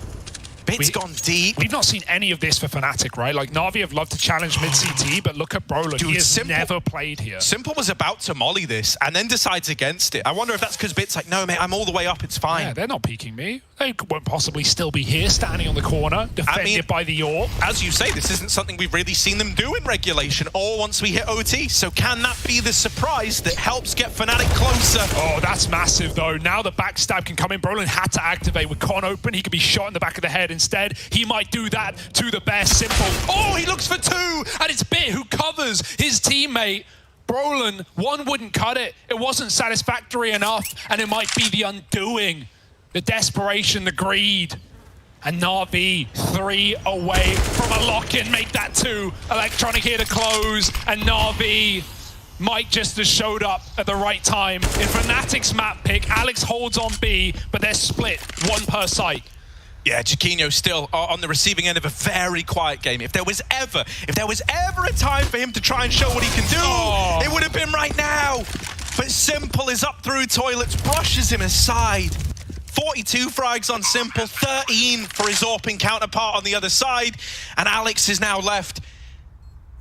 Bit's gone deep. We've not seen any of this for Fnatic, right? Like, Navi have loved to challenge mid-CT, but look at Brolin. Dude, he has never played here. Simple was about to molly this and then decides against it. I wonder if that's because Bit's like, no, mate, I'm all the way up, it's fine. Yeah, they're not peeking me. They won't possibly still be here, standing on the corner, defended by the AWP. As you say, this isn't something we've really seen them do in regulation or once we hit OT. So can that be the surprise that helps get Fnatic closer? Oh, that's massive, though. Now the backstab can come in. Brolin had to activate with Con open. He could be shot in the back of the head. instead. He might do that to the best. Simple. Oh, he looks for 2, and it's Bit who covers his teammate. Brolin, 1 wouldn't cut it. It wasn't satisfactory enough, and it might be the undoing, the desperation, the greed. And Navi 3 away from a lock-in, make that 2. Electronic here to close, and Navi might just have showed up at the right time. In Fnatic's map pick, Alex holds on B, but they're split, 1 per site. Yeah, Chiquinho still on the receiving end of a very quiet game. If there was ever a time for him to try and show what he can do, it would have been right now. But Simple is up through toilets, brushes him aside. 42 frags on Simple, 13 for his AWPing counterpart on the other side. And Alex is now left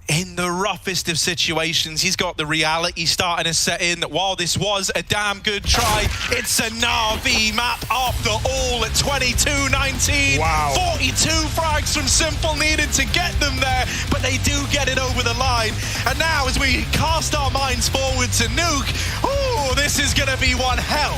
in the roughest of situations. He's got the reality starting to set in that while this was a damn good try, it's a Navi map after all at 22-19. Wow. 42 frags from Simple needed to get them there, but they do get it over the line. And now as we cast our minds forward to Nuke, oh, this is going to be one hell